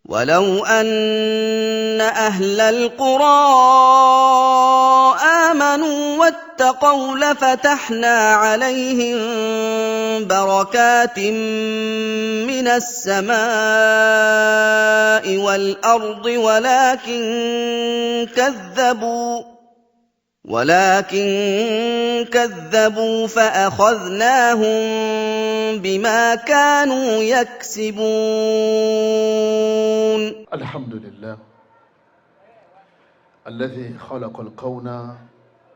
ولو أن أهل القرى آمنوا واتقوا لفتحنا عليهم بركات من السماء والأرض ولكن كذبوا فأخذناهم بما كانوا يكسبون. الحمد لله الذي خلق الكون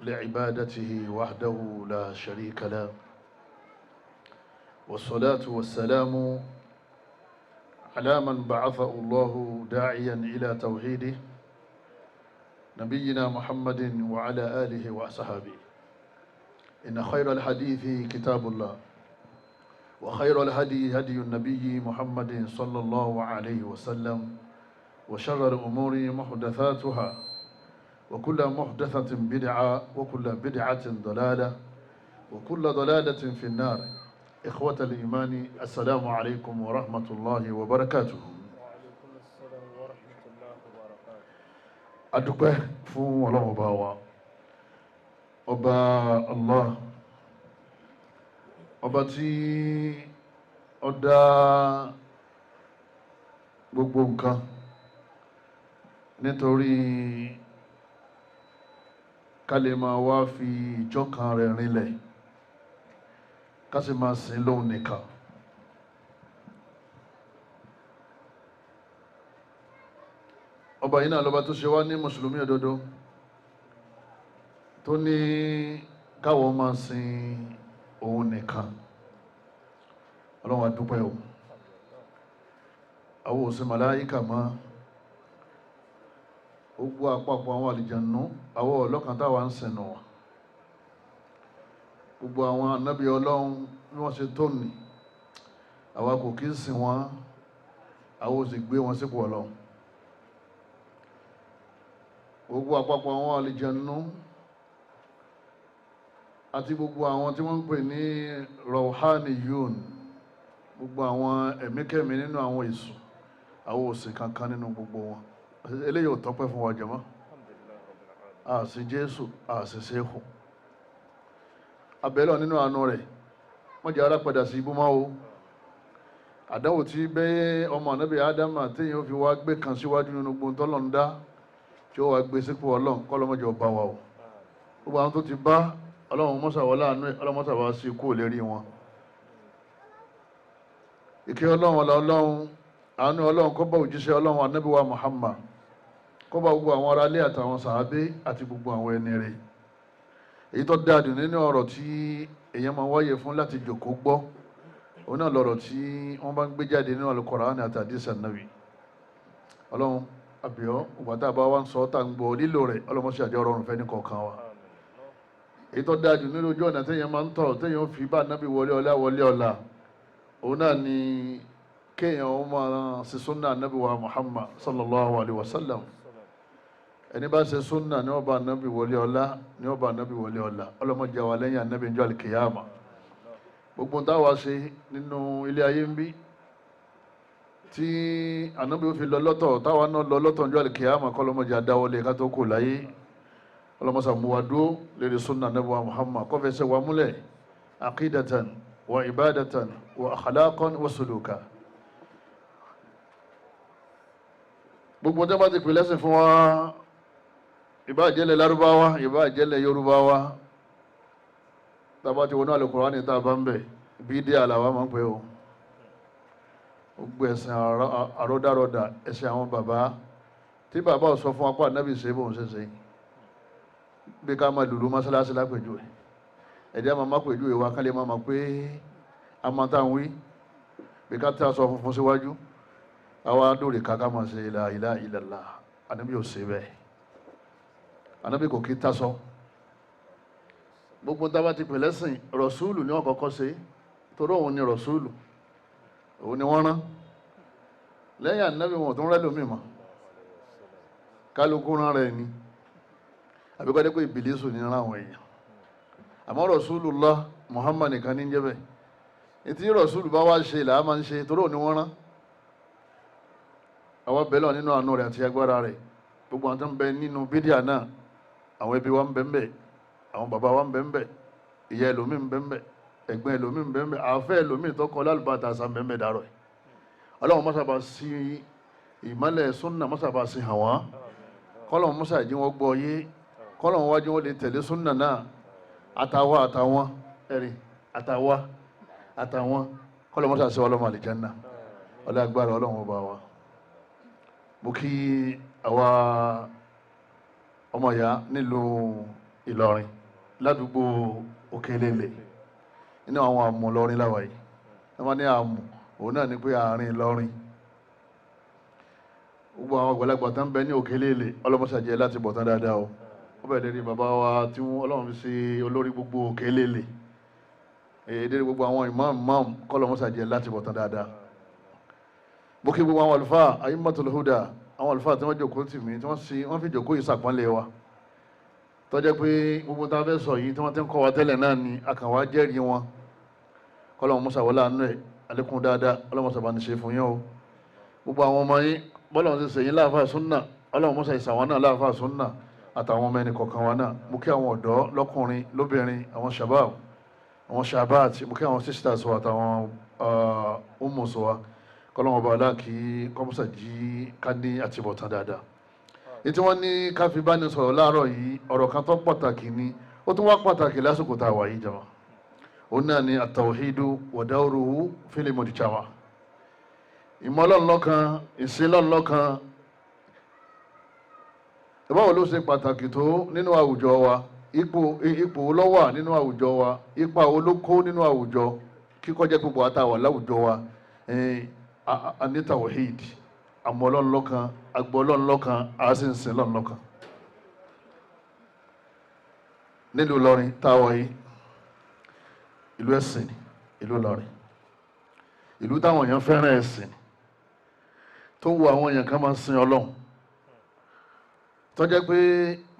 لعبادته وحده لا شريك له، والصلاة والسلام على من بعثه الله داعيا إلى توحيده، نبينا محمد وعلى آله وصحبه. إن خير الحديث كتاب الله، وخير الهدي هدي النبي محمد صلى الله عليه وسلم، وشر الأمور محدثاتها، وكل محدثة بدعة، وكل بدعة ضلالة، وكل ضلالة في النار. إخوة الإيمان، السلام عليكم ورحمة الله وبركاته. وعليكم السلام ورحمة الله وبركاته. adúpẹ́ fún Ọlọ́run ọba wa, ọba Allah, ọba tí ó dá gbogbo nǹkan nítorí ká lè máa wá fi ìjọkan rẹ̀ rinlẹ̀, ká sì máa sìn lóhun nìkan. ọba yìí náà lọ́ba tó ṣe wá ní mùsùlùmí òdodo, tó ní káwọn máa sin òun nìkan. Ọlọ́run a dúpẹ́ o. àwọn òsìn màláíkà mọ́, gbogbo àpapọ̀ àwọn àlìjànú, àwọn ọlọ́kan táwa ń sìn nù wọn. gbogbo àwọn ànábì Ọlọ́run bí wọ́n ṣe tó nì, àwa kò kí ń sìn wọn, àwọn ò sì gbé wọn sípò Ọlọ́run. gbogbo àpapọ̀ àwọn àlìjànú àti gbogbo àwọn tí wọ́n ń pè ní Rawhaniyun, gbogbo àwọn ẹ̀míkẹ́mí nínú àwọn èṣù, àwọn òsìn kankan nínú gbogbo wọn. eléyìí ò tọ́pẹ́ fún wa jàmá. àṣì Jésù, àṣì Ṣéhù. abẹ́lọ̀ nínú àánú rẹ̀ wọ́n jẹ́ arápadà sí ibú máa o. àdánwò tí bẹ́ ọmọ ànábì Ádámà téèyàn fi wá gbé kan síwájú nínú gbogbo tọ́lọ̀ ń dá, tí ó wá gbé sípò Ọlọ́run, kọ́lọ́mọ́jọ bá wa o. gbogbo àwọn tó ti bá Ọlọ́run mọ́sàwọ́ láàánú ẹ̀, Ọlọ́run mọ́sàwọ́ sí kú lérí wọn. ìkẹ́ Ọlọ́run ọlá Ọlọ́run, àánú Ọlọ́run kó bá òjíṣẹ́ Ọlọ́run ànábì wa Muhammad, kó bá gbogbo àwọn aráalé àtàwọn sàábé àti gbogbo àwọn ẹni rẹ̀. èyí tó dáadùn nínú ọ̀rọ̀ tí èèyàn máa wáyé fún láti jòkó gbọ́, òun náà lọ̀rọ̀ tí wọ́n bá ń gbé jáde nínú Al-Qur'an àti hadisi Ànábì. Ọlọ́run àbíọ́ ògbàtà bá wá ń sọ tá ń gbọ́ lílò rẹ̀, ọlọ́mọṣẹ́ àjọ ọrọ̀rùn fẹ́ ní kọ̀ọ̀kan wa. èyí tó dáadùn nínú ojú ọ̀nà téèyàn máa ń tọ̀ téèyàn fi bá Ànábì wọlé ọlá, òun náà ni kéèyàn máa ṣe súnà Ànábì wa Muhammad sallallahu alaihi wasallam. ẹni bá ṣe súnà ní ọba Ànábì wọlé ọlá, ní ọba Ànábì wọlé ọlá. ọlọ́mọdé wa lẹ́yìn Ànábì ń jọ àlìkìyàmà. gbogbo táwa ṣe nínú ilé ayé ń bí tí Ànábì ó fi lọ lọ́tọ̀, táwa náà lọ lọ́tọ̀ ń jọ àlìkìyàmà, kọ́lọ́mọdé adáwọlé ká tó kò láyé. ọlọ́mọsà mú wa dúró lérí súnà Ànábì wa Muhammad, kó fẹsẹ̀ wa múlẹ̀ aqidatan wa ibadatan wa akhlaqan wa suluka. gbogbo tẹ́ bá ti pè lẹ́sìn fún wa, ìbá jẹ́lẹ̀ Lárúbáwá, ìbá jẹ́lẹ̀ Yorùbáwá, tàbá ti wọnú Al-Qur'ani tá bá ń bẹ̀, bídí àlàwà máa ń pẹ́ o. gbogbo ẹ̀sìn àrọ́dàrọ́dà, ẹ̀sìn àwọn bàbá tí bàbá ò sọ fún apá Ànábì ṣe bóun ṣe ṣe. bí ká máa lùlù mọ́sálásí lápèjú ẹ̀, ẹ̀dí àmọ́ má pèjú ìwà kan lè máa mọ̀ pé a máa tá à ń wí. bí ká tẹ́ aṣọ funfun síwájú, àwa lórí ká máa ṣe la ilaha illallah. Ànábì ò ṣe bẹ́ẹ̀. Ànábì kò kí tásọ. gbogbo tábà ti pè lẹ́sìn, rọ̀súùlù ni wọ́n kọ́kọ́ ṣe, torí òun ni rọ̀súùlù, òun ni wọ́n rán. lẹ́yìn Ànábì wọn tó ń rẹ́ lómi mọ́, kálukú rán rẹ̀ ni. àbíkọ́ dé pé Ìbílísù ní rán àwọn èèyàn. àmọ́ Rasulullah Muhammad nìkan ní jẹ́ bẹ́ẹ̀. ètí Rasul bá wá ṣe là á máa ń ṣe, torí òun ni wọ́n rán. àwọn bẹ́ẹ̀ lọ nínú àánú rẹ̀ àti agbára rẹ̀ gbogbo àwọn tó ń bẹ nínú bídíà náà àwọn ẹbí wa ń bẹ ń bẹ àwọn bàbá wa ń bẹ ń bẹ ìyá ẹlòmíì ń bẹ ń bẹ ẹ̀gbọ́n ẹlòmíì ń bẹ ń bẹ àfẹ́ ẹlòmíì tó kọ lálùbáta àṣà ń bẹ ń bẹ dàrọ̀ ẹ̀ ọlọ́run mọ́sàbà sí ìmọ́lẹ̀ súnà mọ́sàbà sí hàn wọ́n kọ́lọ́run mọ́sàájí wọn gbọ́ yé kọ́lọ́run wájú wọn lè tẹ̀lé súnà náà àtàwọn ẹ̀rì àtàwọn kọ́lọ́run mọ́sàá sí ọlọ́run àlìjánnà ọlọ́gbàrá ọlọ́run ọba wa mo kí àwa ọmọ ìyá nílùú Ìlọrin ládùúgbò Òkèlélè nínú àwọn àmù Ìlọrin láwàá yìí ẹ máa ní àmù òun náà ni pé àárín Ìlọrin gbogbo àwọn àgbàlagbà tó ń bẹ ní Òkèlélè ọlọ́mọṣàjẹ́ láti bọ̀ tán dáadáa o ó bẹ̀rẹ̀ lérí bàbá wa tí Ọlọ́run fi ṣe olórí gbogbo Òkèlélè èdè gbogbo àwọn imam kọ́lọ́mọṣàjẹ́ láti bọ̀ tán dáadáa mo kí gbogbo àwọn àlùfáà A'immatul Huda àwọn àlùfáà tí wọ́n jókòó tì mí tí wọ́n fi jókòó ìsàpọ́nlé wa tó jẹ́ pé gbogbo tá a fẹ́ sọ yìí tí wọ́n ti ń kọ́ wa tẹ́lẹ̀ náà ni àkànwá jẹ́rìí wọn kọ́lọ́mọṣàwọlá àánú ẹ̀ alẹ́kùn dáadáa ọlọ́mọṣàbá ní ṣe fún yín o gbogbo àwọn ọmọ yín bọ́lá ti sèyìn láàfáà súnà ọlọ́run mọ́sá ìsàwọn náà láàfáà súnà àtàwọn ọmọ ẹni kọ̀ọ̀kan wa náà mú kí àwọn ọ̀dọ́ lọ́kùnrin lóbìnrin àwọn shabab àwọn shabat mú kí àwọn sisters wa àtàwọn umus wa kọ́lọ́wọ́n bá aláàkí kọ́mọ́sá jí ká ní àtibọ̀tán dáadáa ní tí wọ́n ní ká fi bá ní sọ̀rọ̀ láàárọ̀ yìí ọ̀rọ̀ kan tó pàtàkì ni ó tún wá pàtàkì lásìkò tá a wà yìí jàmá òun náà ni at-tawhidu wa dawruhu fil mujtama ìmọ̀lọ́nlọ́kan ìsinlọ́nlọ́kan ìbáwo ló ṣe pàtàkì tó nínú àwùjọ wa ipò ló wà nínú àwùjọ wa ipa wo ló kó nínú àwùjọ kíkọ́ jẹ́ gbogbo àtàwà láwùjọ wa ní tawhid àmọ̀lọ́nlọ́kan agbọ́lọ́nlọ́kan àásìnsìnlọ́nlọ́kan nílùú Ìlọrin táwa yìí ìlú ẹ̀sìn ìlú Ìlọrin ìlú táwọn èèyàn fẹ́ràn ẹ̀sìn tó wo àwọn èèyàn kan máa ń sin Ọlọ́run tó jẹ́ pé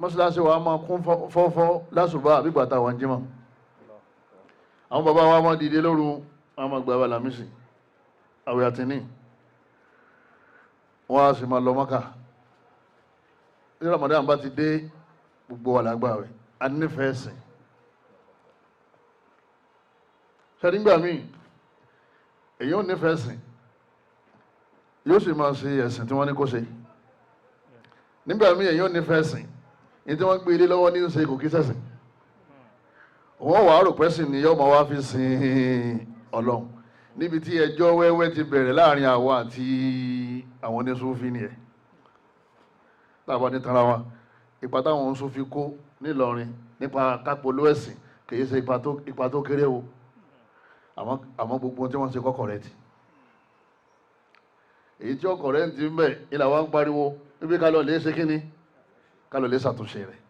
mọ́ṣáláṣí wa máa kún fọ́fọ́ lásùbà àbígbà táwọn jímọ̀ àwọn bàbá wa máa dìde lóru wọn máa gba abalamísì àwẹ̀ àtìní wọ́n á sì máa lọ Mọ́kà ní Ramadan bá ti dé gbogbo wà lágbàwẹ̀ a nífẹ̀ẹ́ ẹ̀sìn ṣẹ́dígbà míì èyí ò nífẹ̀ẹ́ ẹ̀sìn yóò sì máa ṣe ẹ̀sìn tí wọ́n ní kó ṣe nígbà míì èyí ò nífẹ̀ẹ́ ẹ̀sìn ní tí wọ́n gbé ilé lọ́wọ́ ní ṣe kò kí ṣẹ̀sìn wọ́n wàá rò pẹ́sìn ni yóò máa wá fi sin Ọlọ́run níbi tí ẹjọ́ wẹ́wẹ́ ti bẹ̀rẹ̀ láàrin àwa àti àwọn oníṣòfin ni ẹ̀ tábà ní tara wa ipa táwọn oníṣòfin kó nílọrin nípa kápolú ẹ̀sìn kìí ṣe ipa tó kéré o àmọ́ gbogbo tí wọ́n ṣe kọ́kọ́ rẹ̀ ti èyí tí ọkọ̀ rẹ̀ ti ń bẹ̀ ilà wa ń pariwo wípé ká lọ lè ṣe kíni ká lọ lè ṣàtúnṣe rẹ̀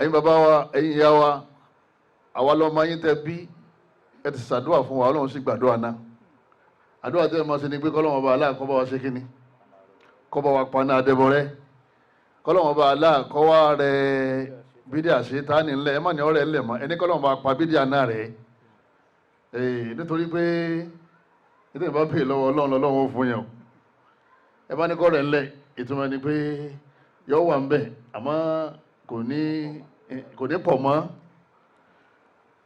ẹ̀yin bàbá wa ẹ̀yin ìyá wa àwa lọ́mọ yín tẹ́ bí ẹ ti ṣàdúrà fún wa Ọlọ́run sì gbàdúrà náà àdúrà tẹ́ ẹ máa ṣe ni pé kọ́lọ́wọ́n bá aláà kọ́ bá wa ṣe kíni kọ́ bá wa paná adẹ́bọrẹ́ kọ́lọ́wọ́n bá aláà kọ́ wá rẹ̀ bídíà ṣe tá ní ńlẹ̀ ẹ má ní ọ̀rẹ́ ńlẹ̀ mọ́ ẹni kọ́lọ́wọ́n bá pa bídíà náà rẹ̀ nítorí pé nítorí ìbá pè lọ́wọ́ Ọlọ́run lọ́wọ́ fún yẹn o ẹ bá ní kọ́ rẹ̀ ńlẹ̀ ìtumọ̀ ni pé yọ wà ń bẹ̀ àmọ́ kò ní pọ̀ mọ́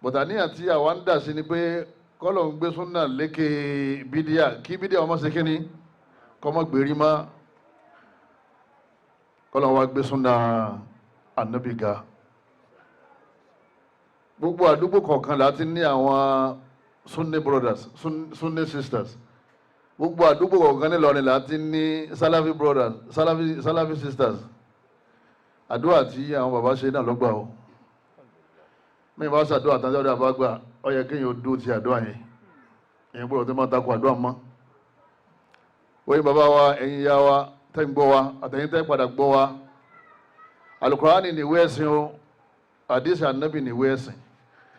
bọ̀tàníyàn tí àwa ń dà sí ni pé kọ́lọ̀ ń gbé súnà lékè bídíà kí bídíà ọmọ ṣe kíni kọ́mọ gbèrí má kọ́lọ̀ wa gbé súnà ànábì ga gbogbo àdúgbò kọ̀ọ̀kan láti ní àwọn sunni brothers sunni sisters gbogbo àdúgbò kọ̀ọ̀kan nílọrin láti ní salafi brothers salafi sisters àdúrà tí àwọn bàbá ṣe náà lọ́gbà o mi bá ṣàdúrà tán jáde àbágbà ó yẹ kéèyàn ó dúró ti àdúrà yẹn èyàn gbọ́dọ̀ tó máa takò àdúrà mọ́ wọ́n yín bàbá wa ẹ̀yin ìyá wa tẹ́ ń gbọ́ wa àtẹ̀yìn tẹ́ padà gbọ́ wa alukurani ni ìwé ẹ̀sìn o àdìsí ànábì ni ìwé ẹ̀sìn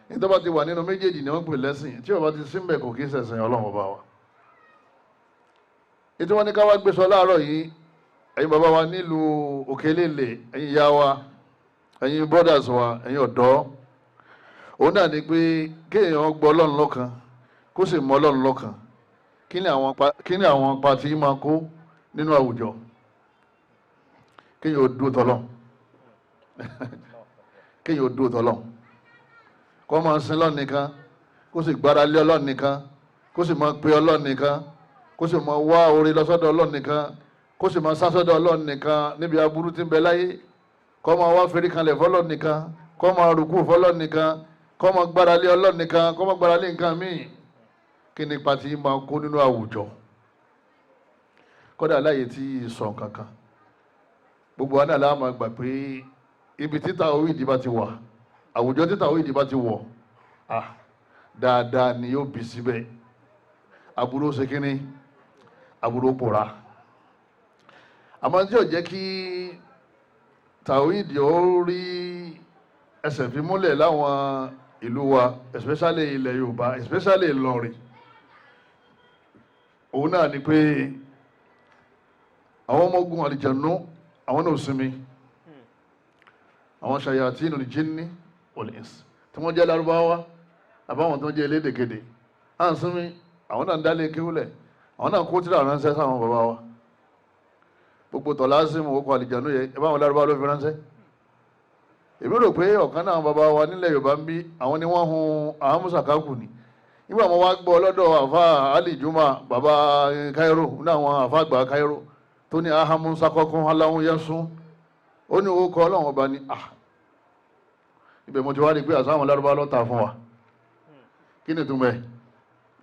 ní tó bá ti wà nínú méjèèjì ni wọ́n pè lẹ́sìn tí ó bá ti símbẹ̀ kò kí í ṣẹ̀sìn Ọlọ́run bá wa ètò wọn ní ká wá gbé sọ láàárọ̀ yìí ẹ̀yin bàbá wa nílùú Òkèlélè ẹ̀yin ìyá wa ẹ̀yin brothers wa ẹ̀yin ọ̀dọ́ òun náà ni pé kéèyàn gbọ́ Ọlọ́run lọ́kan kó sì mọ Ọlọ́run lọ́kan kí ni àwọn pa tí máa kó nínú àwùjọ kéèyàn ó dúró tọ́lọ́ kéèyàn ó dúró tọ́lọ́ kó máa sin Ọlọ́run nìkan kó sì gbára lé Ọlọ́run nìkan kó sì máa pe Ọlọ́run nìkan kó sì máa wá oore lọ́sọ́dọ̀ Ọlọ́run nìkan kó sì máa sásọ́dọ̀ Ọlọ́run nìkan níbi aburú tí ń bẹ láyé kó máa wá fèrè kanlẹ̀ fọ́lọ́run nìkan kó máa rúkú fọ́lọ́run nìkan kó máa gbára lé Ọlọ́run nìkan kó máa gbára lé nǹkan míì kí ni ipa tí máa kó nínú àwùjọ kódà láyé tí sọ kankan gbogbo wa náà la máa gbà pé ibi títà orí ìdìbà ti wà àwùjọ títà orí ìdìbà ti wọ̀ dáadáa ni yóò bí síbẹ̀ aburú ṣe kínní aburú pòórá àmọ́ tí yóò jẹ́ kí tàwíìdì ó rí ẹsẹ̀ fi múlẹ̀ láwọn ìlú wa especially ilẹ̀ Yorùbá especially Ìlọrin òun náà ni pé àwọn ọmọ ogun àlìjànú àwọn náà sinmi àwọn ṣayatinul jinni wal ins tí wọ́n jẹ́ Lárúbáwá àbáwọn tó jẹ́ elédèkéde à ń sinmi àwọn náà ń dálé kíwúlẹ̀ àwọn náà kó tíra ránṣẹ́ sáwọn bàbá wa gbogbo tọ̀lásìmù òkú àlìjànú yẹ ẹ báwọn Lárúbáwá ló fi ránṣẹ́ èmi rò pé ọ̀kan náà bàbá wa nílẹ̀ Yorùbá ń bí àwọn ni wọ́n hun àwọn mùsàkákù ni nígbà wọn wá gbọ́ lọ́dọ̀ àfa Ali Juma bàbá Cairo ní àwọn àfa àgbà Cairo tó ní ahamu sakọkún aláwọn yẹsùn ó ní owó kọ Ọlọ́run ọba ní ibẹ̀ mo ti wá rí pé àṣà àwọn Lárúbáwá lọ́ta fún wa kí ni túmọ̀ ẹ̀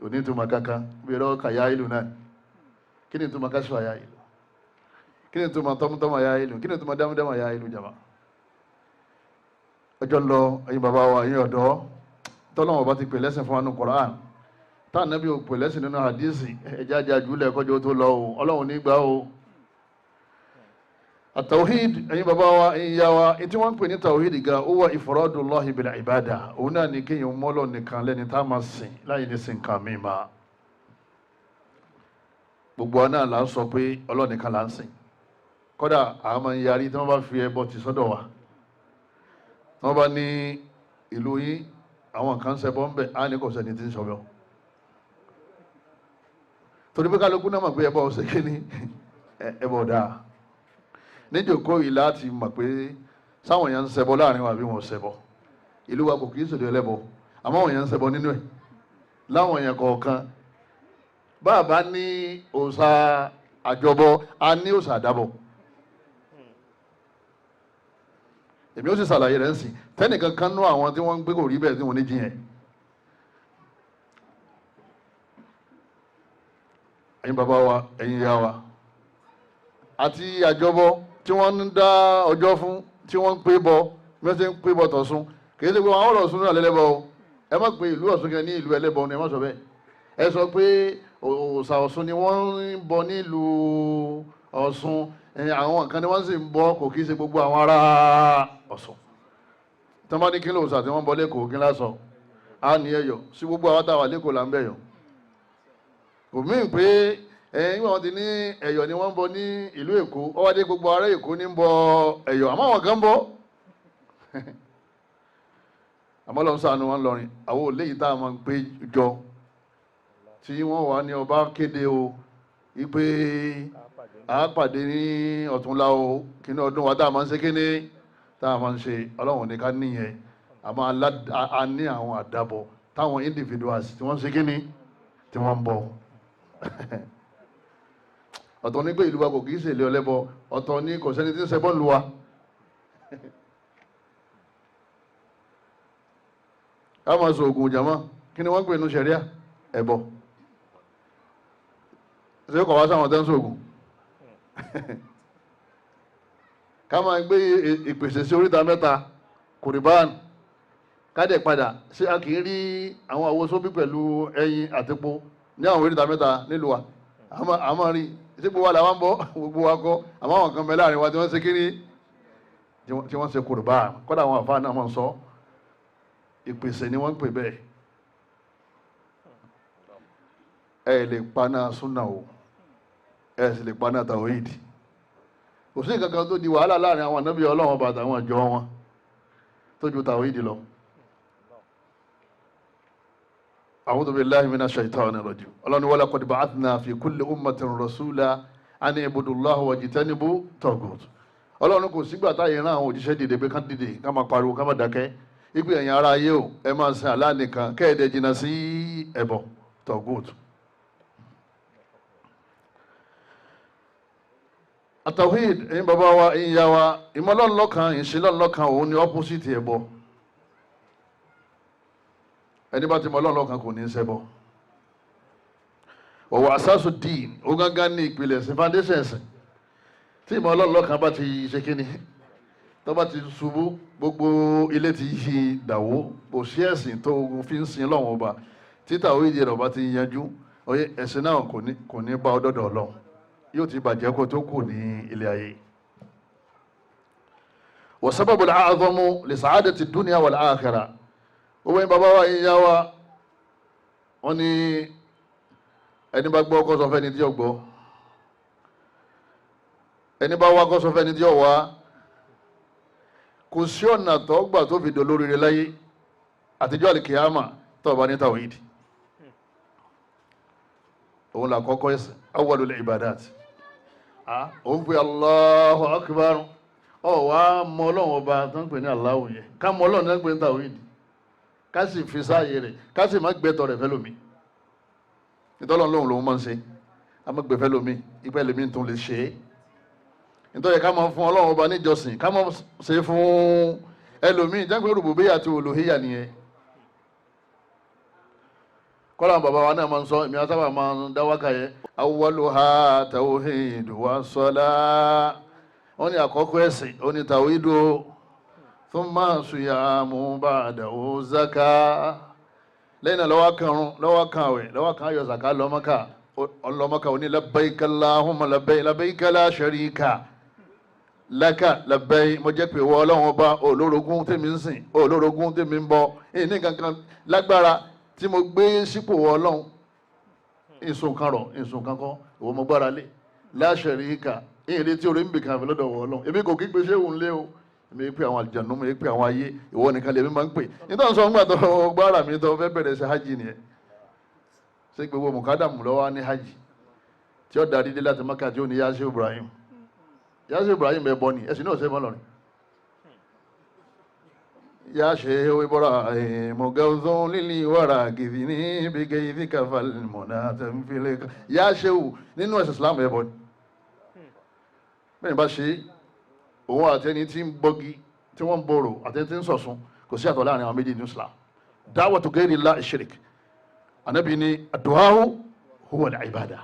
ò ní túmọ̀ kankan bí ẹ̀rọ kàyà ìlú náà kí ni túmọ̀ káṣíwá yá ìlú kí ni túmọ̀ tọ́mútọ́mọ̀ yá ìlú kí ni túmọ̀ dámúdámọ̀ yá ìlú jàmá ọjọ́ ń lọ ẹ̀yin bàbá wa ẹ̀yin ọ̀dọ́ tọ́lọ́wọ́n bá ti pè lẹ́sìn fún wa nínú Qur'an táà nábì ò pè lẹ́sìn nínú hadisi ẹ̀já jàjúlẹ̀ kọjọ́ tó lọ o Ọlọ́run nígbà o àtàwíìd ẹ̀yin bàbá wa ẹ̀yin ìyá wa tí wọ́n ń pè ní tàwíìd ga ó wà ifradullahi bil ibada òun náà ní kéèyàn mọ́lọ̀ nìkan lẹ́ni tá a máa sìn láyé ní sìn kàn mí ma gbogbo wa náà là ń sọ pé Ọlọ́run nìkan là ń sìn kódà àwọn máa ń yarí tí wọ́n bá fi ẹbọ ti sọ́dọ̀ wa tí wọ́n bá ní ìlú yín àwọn kan ṣẹbọ ń bẹ á ní kò sẹ́ni tí ń sọ bẹ́ẹ̀ torí pé kálukú náà mọ̀ pé ẹbọ ṣe kí ni ẹbọ dáa níjòkó yìí láti mọ̀ pé sáwọn èèyàn ń ṣẹbọ láàrin wa àbí wọn ṣẹbọ ìlú wa kò kì í ṣèlú ẹlẹ́bọ àmọ́ àwọn èèyàn ń ṣẹbọ nínú ẹ̀ láwọn èèyàn kọ̀ọ̀kan bàbá ní òòṣà àjọbọ a ní òòṣà àdábọ èmi ó sì ṣàlàyé rẹ̀ ń sìn tẹ́nìkan kan nú àwọn tí wọ́n ń gbé kò rí bẹ́ẹ̀ tí wọ́n ní jiyàn ẹ̀yin bàbá wa ẹ̀yin ìyá wa àti àjọbọ tí wọ́n ń dá ọjọ́ fún tí wọ́n ń pé bọ mẹ́sẹ̀ ń pé bọ tọ̀sùn kì í ṣe pé àwọn ọ̀rọ̀ Ọ̀ṣun náà lẹ́lẹ́bọ o ẹ má pe ìlú Ọ̀ṣun kẹ ní ìlú ẹlẹ́bọ ni ẹ má sọ bẹ́ẹ̀ ẹ sọ pé òòṣà Ọ̀ṣun ni wọ́n ń bọ nílùú Ọ̀ṣun àwọn nǹkan ni wọ́n sì ń bọ kò kì í ṣe gbogbo àwọn ará Ọ̀ṣun tí wọ́n bá ní kí lóòṣà tí wọ́n bọ lẹ́kọ̀ọ́ kí lásọ á ní ẹ̀yọ̀ sí gbogbo àwọn táwa lẹ́kọ̀ọ́ là ń bẹ̀yọ̀ kò mí pé nígbà wọn ti ní ẹ̀yọ̀ ni wọ́n ń bọ ní ìlú Èkó ọwọ́dé gbogbo ará Èkó ní ń bọ ẹ̀yọ̀ àmọ́ àwọn kan ń bọ àmọ́ lọ́n sànù wọn lọ́rin àwọn òléyìí tá a máa ń pé jọ tí wọ́n wà ní ọba kéde o wípé a pàdé ní ọ̀túnla o kí ní ọdún wa tá a máa ń ṣe kíní tá a máa ń ṣe Ọlọ́run ní ká níyẹn àmọ́ a ní àwọn àdàbọ̀ táwọn individuals tí wọ́n ń ṣe kíní tí wọ́n ń bọ ọ̀tọ̀ ní pé ìlú wa kò kìí ṣèlé ọlẹ́bọ ọ̀tọ̀ ní kò sẹ́ni tí ń ṣẹbọ lu wa ká máa sọ ògùn ìjàmọ́ kí ni wọ́n pè ní ṣẹ̀ríà ẹbọ ṣé kò wá sáwọn tẹ́ ń sọ ògùn ká máa gbé ìpèsè sí oríta mẹ́ta kùrìbán kádẹ̀ padà ṣé a kì í rí àwọn àwo sóbí pẹ̀lú ẹyin àtìpó ní àwọn oríta mẹ́ta nílùú wa àmọ́ rí ṣé gbogbo wa làwọn ń bọ́ gbogbo wa kọ́ àmọ́ àwọn kan bẹ láàrin wa tí wọ́n ṣe kíní tí wọ́n ṣe kùrìbán kọ́dà àwọn àfáà náà máa ń sọ ìpèsè ni wọ́n ń pè bẹ́ẹ̀ ẹ lè paná súnà o ẹ sì lè paná tàwíìdì kò sí kankan tó di wàhálà láàrin àwọn ànábì Ọlọ́run bàtà àwọn ìjọ wọn tó ju tàwíìdì lọ a'udhu billahi minash shaitani rajim. Ọlọ́run wa laqad ba'athna fi kulli ummatin rasula an i'budu Allaha wajtanibu taghut. Ọlọ́run kò sígbà táyé rán àwọn òjíṣẹ́ dìde pé kán dìde ká máa pariwo ká máa dákẹ́ ipe ẹ̀yin ará ayé o ẹ máa sin Allah nìkan kẹ́ẹ̀dẹ̀ jìnnà sí ẹbọ taghut. At-tawhid ẹ̀yin bàbá wa ẹ̀yin ìyá wa ìmọ̀lọ́nlọ́kan ìṣẹ́lọ́nlọ́kan òun ni opposite ẹbọ. Ẹni bá ti mọ Ọlọ́run lọ́kan kò ní í ṣẹbọ. Ọ̀wọ̀ àṣàṣù dín ó gángan ní ìpìlẹ̀ sí foundation ẹ̀sìn tí ìmọ̀ Ọlọ́run lọ́kan bá ti ṣe kíni tó bá ti ṣubú gbogbo ilé ti yí dàwó kò sí ẹ̀sìn tó fi ń sin Ọlọ́run ọba títà òye rẹ̀ ọba ti yanjú oyè ẹ̀sìn náà kò ní bá ọdọ́dọ̀ Ọlọ́run yóò ti bàjẹ́ kó tó kù ní ilé ayé. Wa sababul a'zamu li sa'adati dunya wal akhirah. Owó yín bàbá wa ìyá wa wọ́n ní ẹni bá gbọ́ kó sọ fẹ́ni tí ó gbọ́, ẹni bá wá kó sọ fẹ́ni tí ó wá. Kò sí ọ̀nà tó gbà tó fi dolóríire láyé àtijọ́ àlìkìyàmà tó bá ní tawhid. Òun là kọ́kọ́ ẹ̀sìn awwalul ibadat. Òun pe Allahu akbar ọ̀ wá mọ Ọlọ́run ọba tó ń pè ní Allahu yẹn ká mọ Ọlọ́run tó ń pè ní tawhid ká sì fi sáàyè rẹ̀ ká sì má gbẹ́tọ̀ rẹ̀ fẹ́lómi nítorí Ọlọ́run lòun máa ń ṣe a má gbé fẹ́lómi ipẹ́ lèmi tó lè ṣe é nítorí ká máa fún Ọlọ́run ọba níjọsìn ká máa ṣe fún ẹlòmíì jágbé rububiyya àti uluhiyya nìyẹn. Kọ́lá bàbá wa náà máa ń sọ èmi àtàwọn máa ń dá wákà yẹn awwaluha tawhidu wa salah wọ́n ní àkọ́kọ́ ẹ̀sìn ó ní tawhidu thumma siyamu ba'dahu zaka lẹ́yìn náà lọ́wọ́ kan àwẹ̀ lọ́wọ́ kan ayọ̀ zaka lọ́mọ́ka ó ní labbaika Allahumma labbaika la sharika laka labbaik mo jẹ́ pé wọ́n Ọlọ́run ọba olórogún tèmi ń sìn olórogún tèmi ń bọ ní kankan lágbára tí mo gbé sípò wọ́n Ọlọ́run ìsùn kan rọ̀ ìsùn kan kọ́ ìwọ mo gbára lé la sharika ìrìn tí orí ń bì kan àfi lọ́dọ̀ wọ́n Ọlọ́run èmi kò kí gbé ṣéwùn lé o èmi pé àwọn àlùjànnú mi pé àwọn ayé ìwọ nìkan lèmi máa ń pè nítorí sọ ńgbà tó gbára mi tó fẹ́ bẹ̀rẹ̀ sí hajj nìyẹn ṣé gbogbo mùkádàmù lọ́wọ́ ní hajj tí ó darí dé láti Mákà tí ó ní Yasir Ibrahim ẹ̀ bọ́ ni ẹ̀sìn náà ṣe mọ́ lọ́rin Yasir Ibrahim mọ̀gẹ́zọ́n lílì wàrà gidi ní bíkẹ́ ìdí kàfàlì mọ̀nà tẹ̀m̀fìlẹ̀ Yasir nínú ẹ̀sìn Islam ẹ̀ bọ́ ni bẹ́ẹ̀ bá ṣe òun àti ẹni tí ń bọ́gi tí wọ́n ń bọ̀rọ̀ àti ẹni tí ń sọ̀sùn kò sí àtọ̀ láàrin àwọn méjì ní Islam da'watu ghayri Allah shirk Ànábì ní ad-du'a'u huwa al-ibada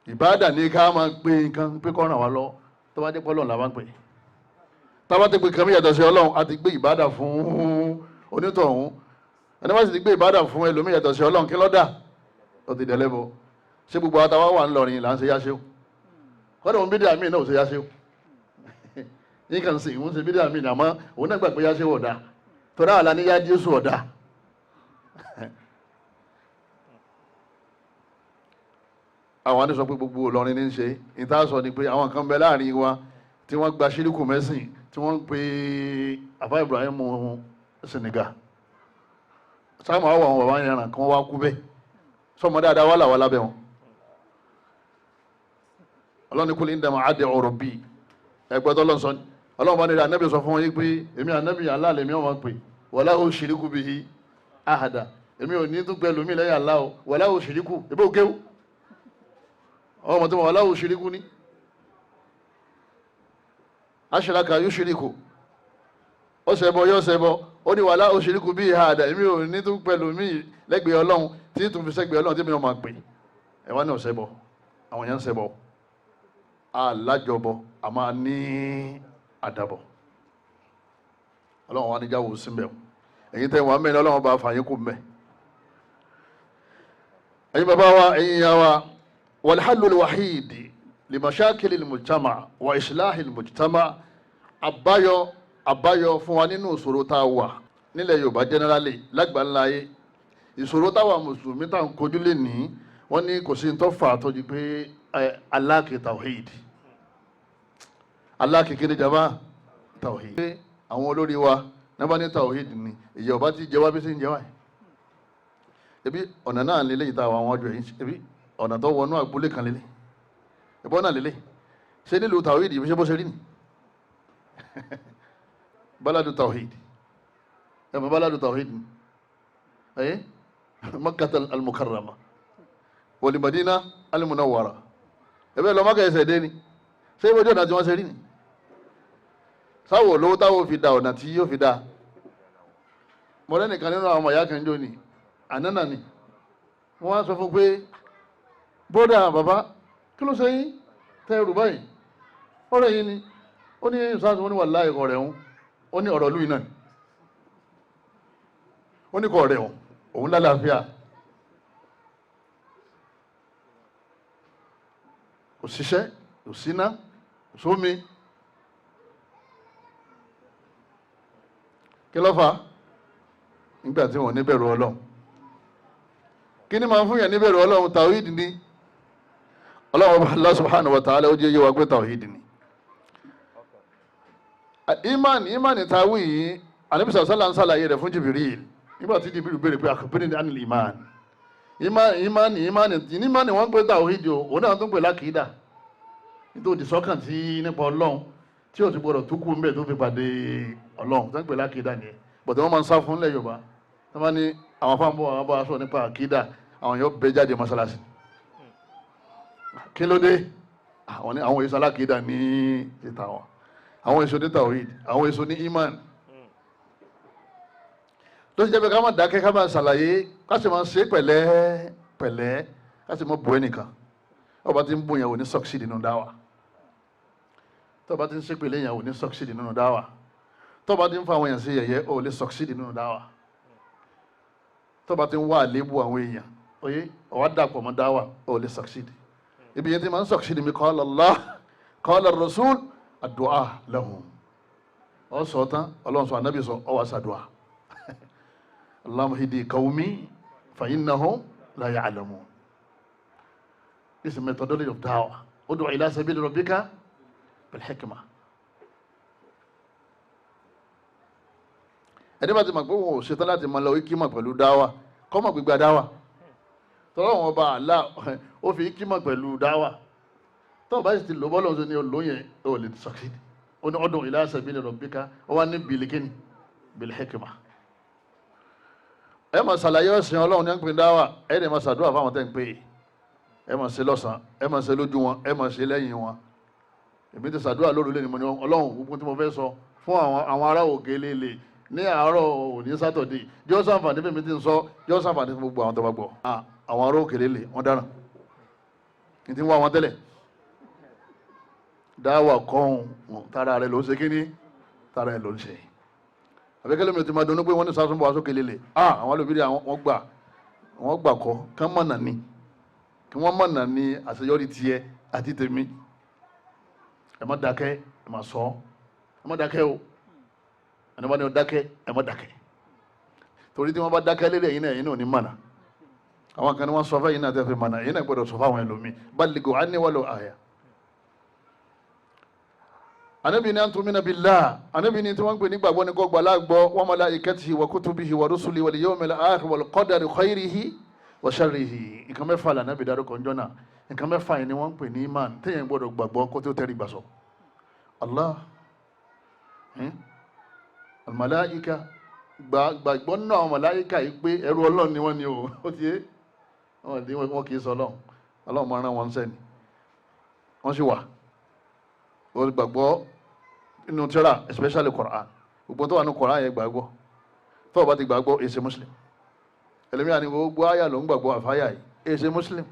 ìbádà ní ká máa gbé nǹkan pé kọ́ ràn wá lọ tó bá dé pọ́lọ́n làwọn pè tá bá ti gbé kan yàtọ̀ sí Ọlọ́run a ti gbé ìbádà fún onítọ̀hún ẹni bá sì ti gbé ìbádà fún ẹlòmíì yàtọ̀ sí Ọlọ́run kí lọ́dà ó ti dẹ̀lẹ́bọ ṣé gbogbo àtàwọn wà ńlọrin là ń ṣe yáṣẹ́wò kọ́dọ̀ òun bídí àmì náà ò ṣe yáṣẹ́wò yín kàn sí ìwọ́n ṣe bídí àmì náà mọ́ òun náà gbà pé yáṣẹ́wò ọ̀dà tọ́lá àlá ní yá Jésù ọ̀dà àwọn àti sọ pé gbogbo Ìlọrin ní í ṣe ìta sọ ni pé àwọn kan bẹ láàrin wa tí wọ́n gba ṣíríkù mẹ́sìn tí wọ́n ń pe àfá Ibrahim Senegal sáàmù àwọn àwọn bàbá yẹn ràn kí wọ́n wá kú bẹ́ẹ̀ sọmọ dáadáa wà láwà lábẹ́ wọn ọlọ́ni kúlẹ̀ ń dàmà àdẹ ọ̀rọ̀ bíi ẹgbẹ́ tó lọ́sọ ọlọ́run bá nílẹ̀ anábì sọ fún wọn yìí pé èmi anábì aláàlẹ̀ mi wọ́n pè wala ushriku bihi ahada èmi ò ní tún pẹ̀lú mi lẹ́yìn Allah wala ushriku ebó kéwù ọmọ tó mọ̀ wala ushriku ní ashraka yushriku ó ṣẹbọ yóò ṣẹbọ ó ní wala ushriku bihi ahada èmi ò ní tún pẹ̀lú mi lẹ́gbẹ̀ẹ́ ọlọ́run tí tún fi sẹ́gbẹ̀ẹ́ ọlọ́run tí mi ò máa pè ẹ̀wá ní ọ̀ṣẹbọ àwọn yẹn ń ṣẹbọ alájọbọ a máa ní àdàbọ̀ ọlọ́run wa ní jáwó síbẹ̀ ẹ̀yin tẹ́ wọn mẹ́rin ọlọ́run bá fàyín kù mẹ́ ẹ̀yin bàbá wa ẹ̀yin ìyá wa wal hallul wahid li mashakilil mujtama wa islahil mujtama àbáyọ fún wa nínú ìṣòro tá a wà nílẹ̀ Yorùbá generally lágbàláyé ìṣòro táwa mùsùlùmí tá à ń kojú lé ní wọ́n ní kò sí ní tó fà á tó di pé aláàkì tawhid aláàkì kí ni jama tawhid àwọn olórí wa nígbà ní tawhid ni ìyá ọba ti jẹ wá bí sí ń jẹ wá ebi ọ̀nà náà lélẹ̀ yìí tá àwọn ọjọ́ yìí ebi ọ̀nà tó wọnú àgbólé kan lélẹ̀ ẹ̀bọ́n náà lélẹ̀ ṣé nílùú tawhid ṣé bó ṣe rí ni baladu tawhid ẹ̀mọ́ baladu tawhid ni makkata al-mukarrama wal madina al-munawwara ẹ̀bẹ́ lọ mọ́kà ẹsẹ̀ dé ni ṣé ìwé ọ̀nà tí wọ́n ṣe rí ni sáwọ̀ lówó táwọn fi da ọ̀nà tí yóò fi da mọ̀lẹ́ nìkan nínú àwọn ọmọ ìyá kan jò ní ànánà ni wọ́n á sọ fún pé bóódà bàbá kí ló ṣe yín tẹ́ ẹrù báyìí ọ̀rẹ́ yín ni ó ní ìsáàsì wọn ní wàláhì ọ̀rẹ́ òun ó ní ọ̀rọ̀ lùí náà ó ní kọ̀ ọ̀rẹ́ òun lálàáfíà kò síṣẹ́ kò síná kò sómi kí ló fà á nígbà tí wọ́n níbẹ̀rù ọlọ́run kí ni máa fún yẹn níbẹ̀rù ọlọ́run tawhid ni ọlọ́run Allah subhanahu wa ta'ala ó jẹ́ yé wa pé tawhid ni imani tawí yìí Ànábì sallallahu alaihi wasallam rẹ̀ fún Jibril nígbà tí Jibril béèrè pé akhbirni anil iman imani wọ́n pè tawhid o òun náà tún pè lákìídà nítorí sọ́kàn tí nípa ọlọ́run tí ó ti gbọ́dọ̀ tó kú ń bẹ̀ tó fi pàdé ọlọ́run tó ń pè lákìídà nìyẹn bọ̀dẹ̀ wọ́n máa ń sá fún ilẹ̀ Yorùbá tó máa ní àwọn fáńbọ̀ àwọn bá aṣọ nípa àkídà àwọn yóò bẹ jáde mọ́sálásí kí ló dé àwọn èso alákìídà ní títà wọn àwọn èso ní tawhid àwọn èso ní iman tó ti jẹ́ pé ká má dákẹ́ ká má ṣàlàyé ká sì máa ṣe pẹ̀lẹ́ pẹ̀lẹ́ ká sì máa bọ̀ ẹnìkan ọba ti ń bọ̀ yẹn ò ní succeed nínú dáwà tó bá ti ń ṣe pẹ̀lẹ́ yẹn ò ní succeed nínú dáwà tó bá ti ń fa àwọn èèyàn sí yẹ̀yẹ́ ò lè succeed nínú dáwà tó bá ti ń wá àléébù àwọn èèyàn oyé ọwá dàpọ̀ mọ́ dáwà ò lè succeed ibi yẹn ti máa ń succeed mi qala Allah qala Rasul ad-du'a lahum ọ sọ tán ọlọ́run sọ anábì sọ ọwà sàdùà Allahumma hidi qawmi fa innahum la ya'lamun. This is a methodology of dawah. Ud'u ila sabili rabbika bil hikmah. ẹni bá ti mọ̀ pé wọn ò ṣetán láti máa lọ ikímọ̀ pẹ̀lú dáwà kọ́ mọ̀ gbígba dáwà tọ́lọ́ wọn bá àlá ó fi ikímọ̀ pẹ̀lú dáwà tó bá sì ti lò bọ́lọ̀ ṣe ni olóyè ó lè succeed ó ní ud'u ila sabili rabbika ó wá ní bìlìkìnì bil hikmah. ẹ máa ṣàlàyé ọ̀sìn ọlọ́run ní à ń pè dáwà ẹ dẹ̀ máa ṣàdúrà fáwọn tẹ́ ń pè ẹ máa ṣe lọ́sàn ẹ máa ṣe lójú wọn ẹ máa ṣe lẹ́yìn wọn èmi ti ṣàdúrà lóru lẹ́ni mo ní ọlọ́run gbogbo tí mo fẹ́ sọ fún àwọn ará òkè lélẹ̀ ní àárọ̀ òní sátọ̀dé jọ́ sàǹfààní bí mi ti ń sọ jọ́ sàǹfààní fún gbogbo àwọn tó bá gbọ́ àwọn ará òkè lélẹ̀ wọ́n dáràn ní ti ń wá wọn tẹ́lẹ̀ dáwà kọ́hún tara rẹ̀ ló ń ṣe kíní tara rẹ̀ ló ń ṣe àbẹ́kẹ́lẹ́ mi ti máa dunnú pé wọ́n ní sásùn bọ̀ wá sókè lélẹ̀ àwọn olùbírí wọ́n gbà kọ́ kán mọ̀nà ni kí wọ́n mọ̀nà ní àṣeyọrí tiẹ̀ àti tèmi ẹ má dákẹ́ ẹ má sọ ẹ má dákẹ́ o ẹni wọ́n ní ọ dákẹ́ ẹ má dákẹ́ torí tí wọ́n bá dákẹ́ lérí ẹ̀yin náà ẹ̀yin náà ní mọ̀nà àwọn kan ní wọ́n sọ fẹ́ ẹ̀yin náà tẹ́ fi mọ̀nà ẹ̀yin náà gbọ́dọ̀ sọ fún àwọn ẹlòmíì ballighu anni walau aya. Ànábì ní antumina billah Ànábì ní tí wọ́n ń pè ní gbàgbọ́ ní kó gbà láàgbọ́ wa malaikatihi wa kutubihi wa rusulihi wal yawmil akhir wal qadari khayrihi wa sharrihi. Nǹkan mẹ́fà là Ànábì dárúkọ ńjọ́ náà nǹkan mẹ́fà yìí ni wọ́n ń pè ní iman téèyàn gbọ́dọ̀ gbàgbọ́ kó tó tẹ́rí gbàsọ. Allah al-malaika gbàgbọ́ náà àwọn màláíkà yìí pé ẹrú Ọlọ́run ni wọ́n ní o ó ti yé wọn kì í sọ Ọlọ́run Ọlọ́run máa rán wọn sẹ́ni wọ́n sì wà wọ́n gbàgbọ́ inú tírà especially Quran gbogbo tó wà ní Quran yẹn gbàgbọ́ tó o bá ti gbàgbọ́ èsè Muslim ẹlẹ́mìíràn ni gbogbo àyà ló ń gbàgbọ́ àfáyà yìí èsè Muslim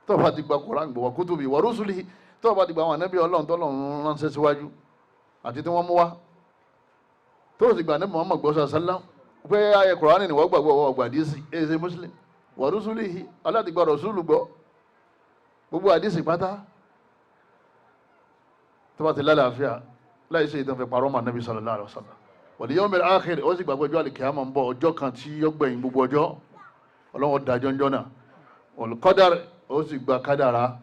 tó o bá ti gba Quran gbọ́ wa kutubi wa rusulihi tó o bá ti gba àwọn ànábì Ọlọ́run tó lọ́run ránṣẹ́ síwájú àti tí wọ́n mú wá tó o sì gbà ní Muhammad gbọ́ sàlám pé àyà Quran ni wọ́n gbàgbọ́ wọ́n gbà àdìsí èsè Muslim wa rusulihi aláti gba Rasulu gbọ́ gbogbo àdìsí pátá tó bá ti lálàáfíà láì ṣe ìtàn fẹ́ parọ́ mọ́ Ànábì sallallahu alaihi wasallam wal yawmil akhir ó sì gbàgbọ́ ọjọ́ àlìkìyámà ń bọ̀ ọjọ́ kan tí yó gbẹ̀yìn gbogbo ọjọ́ Ọlọ́run dájọ́ ńjọ́ náà wal qadar ó sì gba kádàrá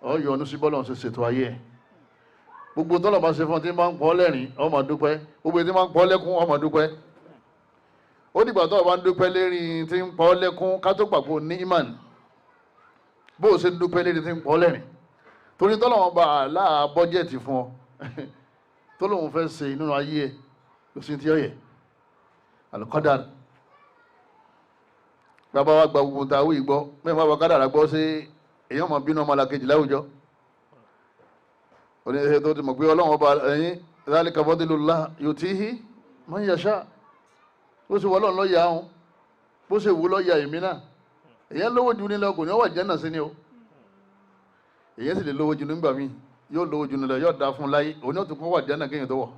ó yọ́nú sí bọ́lọ̀ ṣe ṣètò ayé ẹ̀ gbogbo tọ́lọ̀ bá ṣe fún ọ tí máa ń pọ́ lẹ́rìn ó máa dúpẹ́ gbogbo tí máa ń pọ́ lẹ́kún ó máa dúpẹ́ ó dìgbà tó o bá ń dúpẹ́ lérí tí ń pọ́ lẹ́kún ká tó pàpọ̀ ní imán bó o ṣe ń dúpẹ́ lérí tí ń pọ́ lẹ́rìn torí tọ́lọ́wọ́n bá aláà bọ́jẹ̀tì fún ọ tó lóun fẹ́ ṣe nínú ayé ẹ̀ kò sí ti ọ̀yẹ̀ alqadar bàbá wa gba gbogbo tàwí gbọ́ mẹ́rin bá wa kádàrà gbọ́ sí èèyàn mọ̀ bínú ọmọ làkejì láwùjọ oníṣẹ́ tó ti mọ̀ pé ọlọ́run ọba ẹ̀yìn dhalika fadlullah yutihi man yasha bó ṣe wọ ọlọ́run lọ́ọ́ yà áhùn bó ṣe wù lọ́ọ́ yà èmi náà èèyàn lówó ju nílẹ̀ kò ní ọwọ́ ìjẹ́nà sí ni o èèyàn sì lè lówó ju nígbà míì yóò lówó ju nílẹ̀ yóò dá fún láyé òun yóò tún kọ́ wà ìjẹ́nà kéèyàn tó wọ̀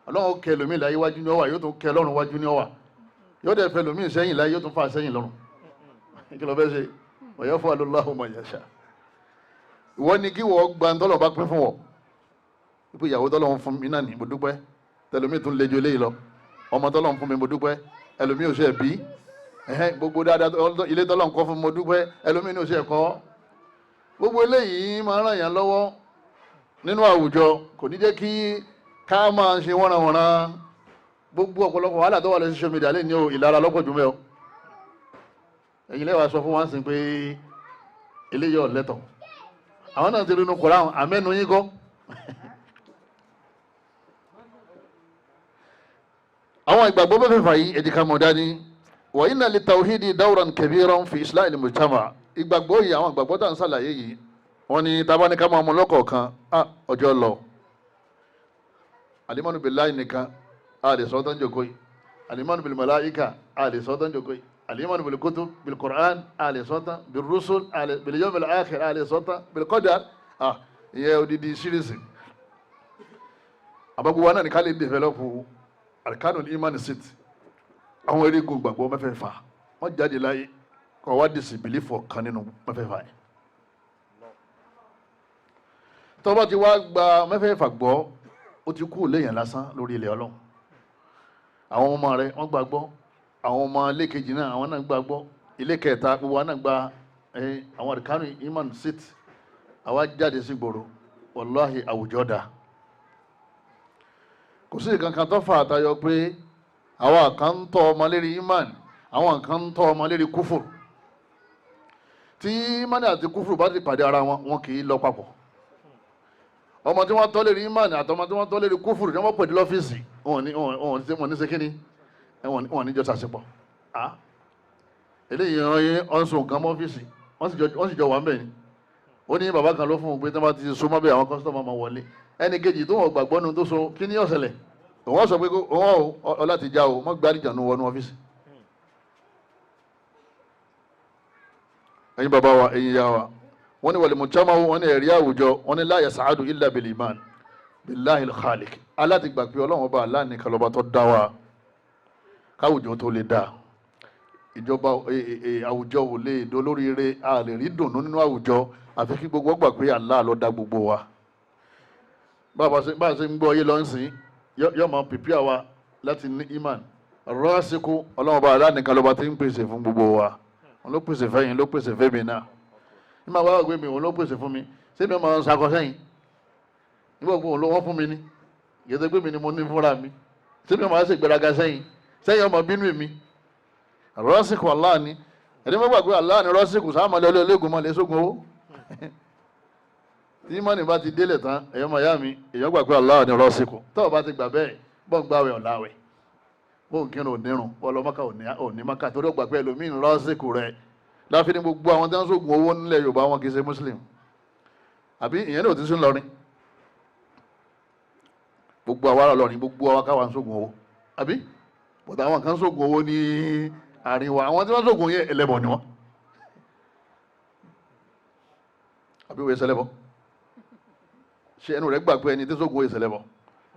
ọlọ́run kẹ lómi láyé wájú ní ọwà yóò tún kẹ lọ́run wájú ní ọwà yóò dẹ̀ fẹ́ lómi sẹ́yìn láyé yóò tún fà sẹ́yìn lọ́run kí ló fẹ́ ṣe ọ̀yọ́ fún alóláhùn ma yasha ìwọ ni kí wọ́n gba tọ́lọ̀ bá pín fún wọ wípé ìyàwó tọ́lọ̀ fún mi náà ní mo dúpẹ́ tẹlomi tún lejò léyìí lọ ọmọ tọ́lọ̀ fún mi mo dúpẹ́ ẹlòmí ò ṣe bí gbogbo dáadáa ilé tọ́lọ̀ kọ́ fún mo dúpẹ́ ẹlòmí ní ò ṣe kọ́ gbogbo eléyìí máa ràn yàn lọ́wọ́ nínú àwùjọ kò ní jẹ́ kí ká máa ṣe wọ́nranwọ̀nran gbogbo ọ̀pọ̀lọpọ̀ wàhálà tó wà lórí social media lè ní ìlara lọ́pọ̀ jù mẹ́ o ẹ̀yin lẹ́wà sọ fún wa ń sìn pé eléyìí ọ̀lẹ́tọ̀ àwọn náà ti rí inú Kùránì àmẹ́nu yín kọ́ àwọn ìgbàgbọ́ mẹ́fẹ̀ẹ̀fà yìí ẹ̀dìkà mọ̀ dání wa inna li tawhidi dawran kabiran fi islahil mujtama ìgbàgbọ́ yìí àwọn ìgbàgbọ́ tá à ń sàlàyé yìí wọ́n ní tabaníkà máa mú lọ́kọ̀ọ̀kan ọjọ́ lọ alimanu billahi nìkan a lè sọ tán jòkó yìí alimanu bil malaika a lè sọ tán jòkó yìí alimanu bil kutub bil Qur'an a lè sọ tán bil rusul bil yawmil akhir a lè sọ tán bil qadar ìyẹn odidi sírísì àbábọ̀ wa náà ní ká lè dèfẹ́lọ́pù arkanul iman sit àwọn erigun gbàgbọ́ mẹ́fẹ̀ẹ̀fà wọ́n jáde láyé kọ́ wá dìsì bìlífọ̀ kan nínú mẹ́fẹ̀ẹ̀fà yẹn tó bá ti wá gba mẹ́fẹ̀ẹ̀fà gbọ́ ó ti kú léèyàn lásán lórí ilẹ̀ ọlọ́run àwọn ọmọ rẹ̀ wọ́n gbàgbọ́ àwọn ọmọ ilé kejì náà àwọn náà gbàgbọ́ ilé kẹta gbogbo wọn náà gba àwọn arkanul iman sit àwa jáde sí gbòòrò wàláhì àwùjọ dà kò sí kankan tó fà àtayọ pé àwọn kan ń tọ́ ọmọ lérí iman àwọn kan ń tọ́ ọmọ lérí kúfùr tí iman àti kúfùr bá ti pàdé ara wọn kì í lọ papọ̀ ọmọ tí wọ́n tọ́ lérí iman àtọmọ tí wọ́n tọ́ lérí kúfùr tí wọ́n pè ní lọ́fíìsì wọn ní sekínì wọn ní jọ sàṣepọ̀ eléyìí ọ̀nsùn kan mọ́ ọ́fíìsì wọ́n sì jọ wà ń bẹ̀ ni ó ní bàbá kan ló fún un pé tí wọ́n bá ti so mọ́ bẹ́ẹ̀ àwọn kọ́sítọ́mù máa wọlé ẹnì kejì tó wọ́n gbàgbọ́ nu tó so kí ni yóò ṣẹlẹ̀ òun sọ pé òun ọlá ti já o mọ́ gbá àlìjànú wọnú ọ́fíìsì. ẹ̀yin bàbá wa ẹ̀yin ìyá wa wọ́n ní wal mujtama wọ́n ní ẹ̀rí àwùjọ wọ́n ní la yas'adu illa bil iman billahi al-khaliq aláti gbà pé ọlọ́run ọba Allah nìkan lọ́ba tó dá wa káwùjọ tó lè dá ìjọba àwùjọ ò lè dolóríire a lè rí dùnú nínú àwùjọ àfi kí gbogbo gbà pé Allah ló dá gbogbo wa bá a ṣe ń gbọ́ yé lọ́nsìn yóò máa pìpì àwa láti ní iman rọ́ọ̀sìkú ọlọ́run ọba Allah nìkan lọ́ba tí ń pèsè fún gbogbo wa òun ló pèsè fẹ́yìn ló pèsè fẹ́mi náà nígbà wàá gbé mi òun ló pèsè fún mi ṣé mi máa ń sakọ sẹ́yìn nígbà gbogbo òun ló wọ́n fún mi ní gẹ́gẹ́ gbé mi ni mo ní fúnra mi ṣé mi máa ṣe ìgbéraga sẹ́yìn ọmọ bínú mi rọ́ọ̀sìkú Allah ni ẹni mọ́ gbàgbé Allah ni rọ́ọ̀sìkú sáàmọ́lẹ́ olóògùn mọ́ lè sógun owó tí mọ́nì bá ti délẹ̀ tán ẹ̀yọ́ mọ̀ yá mi èèyàn gbàgbé Allah ni rọ́ọ̀sìkú tó o bá ti gbà bẹ́ẹ̀ bọ́n gbàwẹ̀ ọ̀làwẹ̀ bọ́n kírun òdìrún ọlọ́mọ́ká òní mọ́ká torí ó gbàgbé ẹlòmíín rọ́ọ̀sìkú rẹ̀ láfi ní gbogbo àwọn tí wọ́n sógun owó nílẹ̀ Yorùbá wọn kì í ṣe Muslim àbí ìyẹn ní òtítù ńlọrin gbogbo àwa lọrin gbogbo àwa káwa ń sógun owó àbí bọ̀dọ̀ àwọn kan sógun owó ní àárín wa àwọn tí wọ́n sógun yẹn ẹlẹ́bọ̀ ni wọ́n àbí wọ́n ẹsẹ̀ lẹ́bọ̀ ṣe ẹnu rẹ̀ gbà pé ẹni tí sógun ẹsẹ̀ lẹ́bọ̀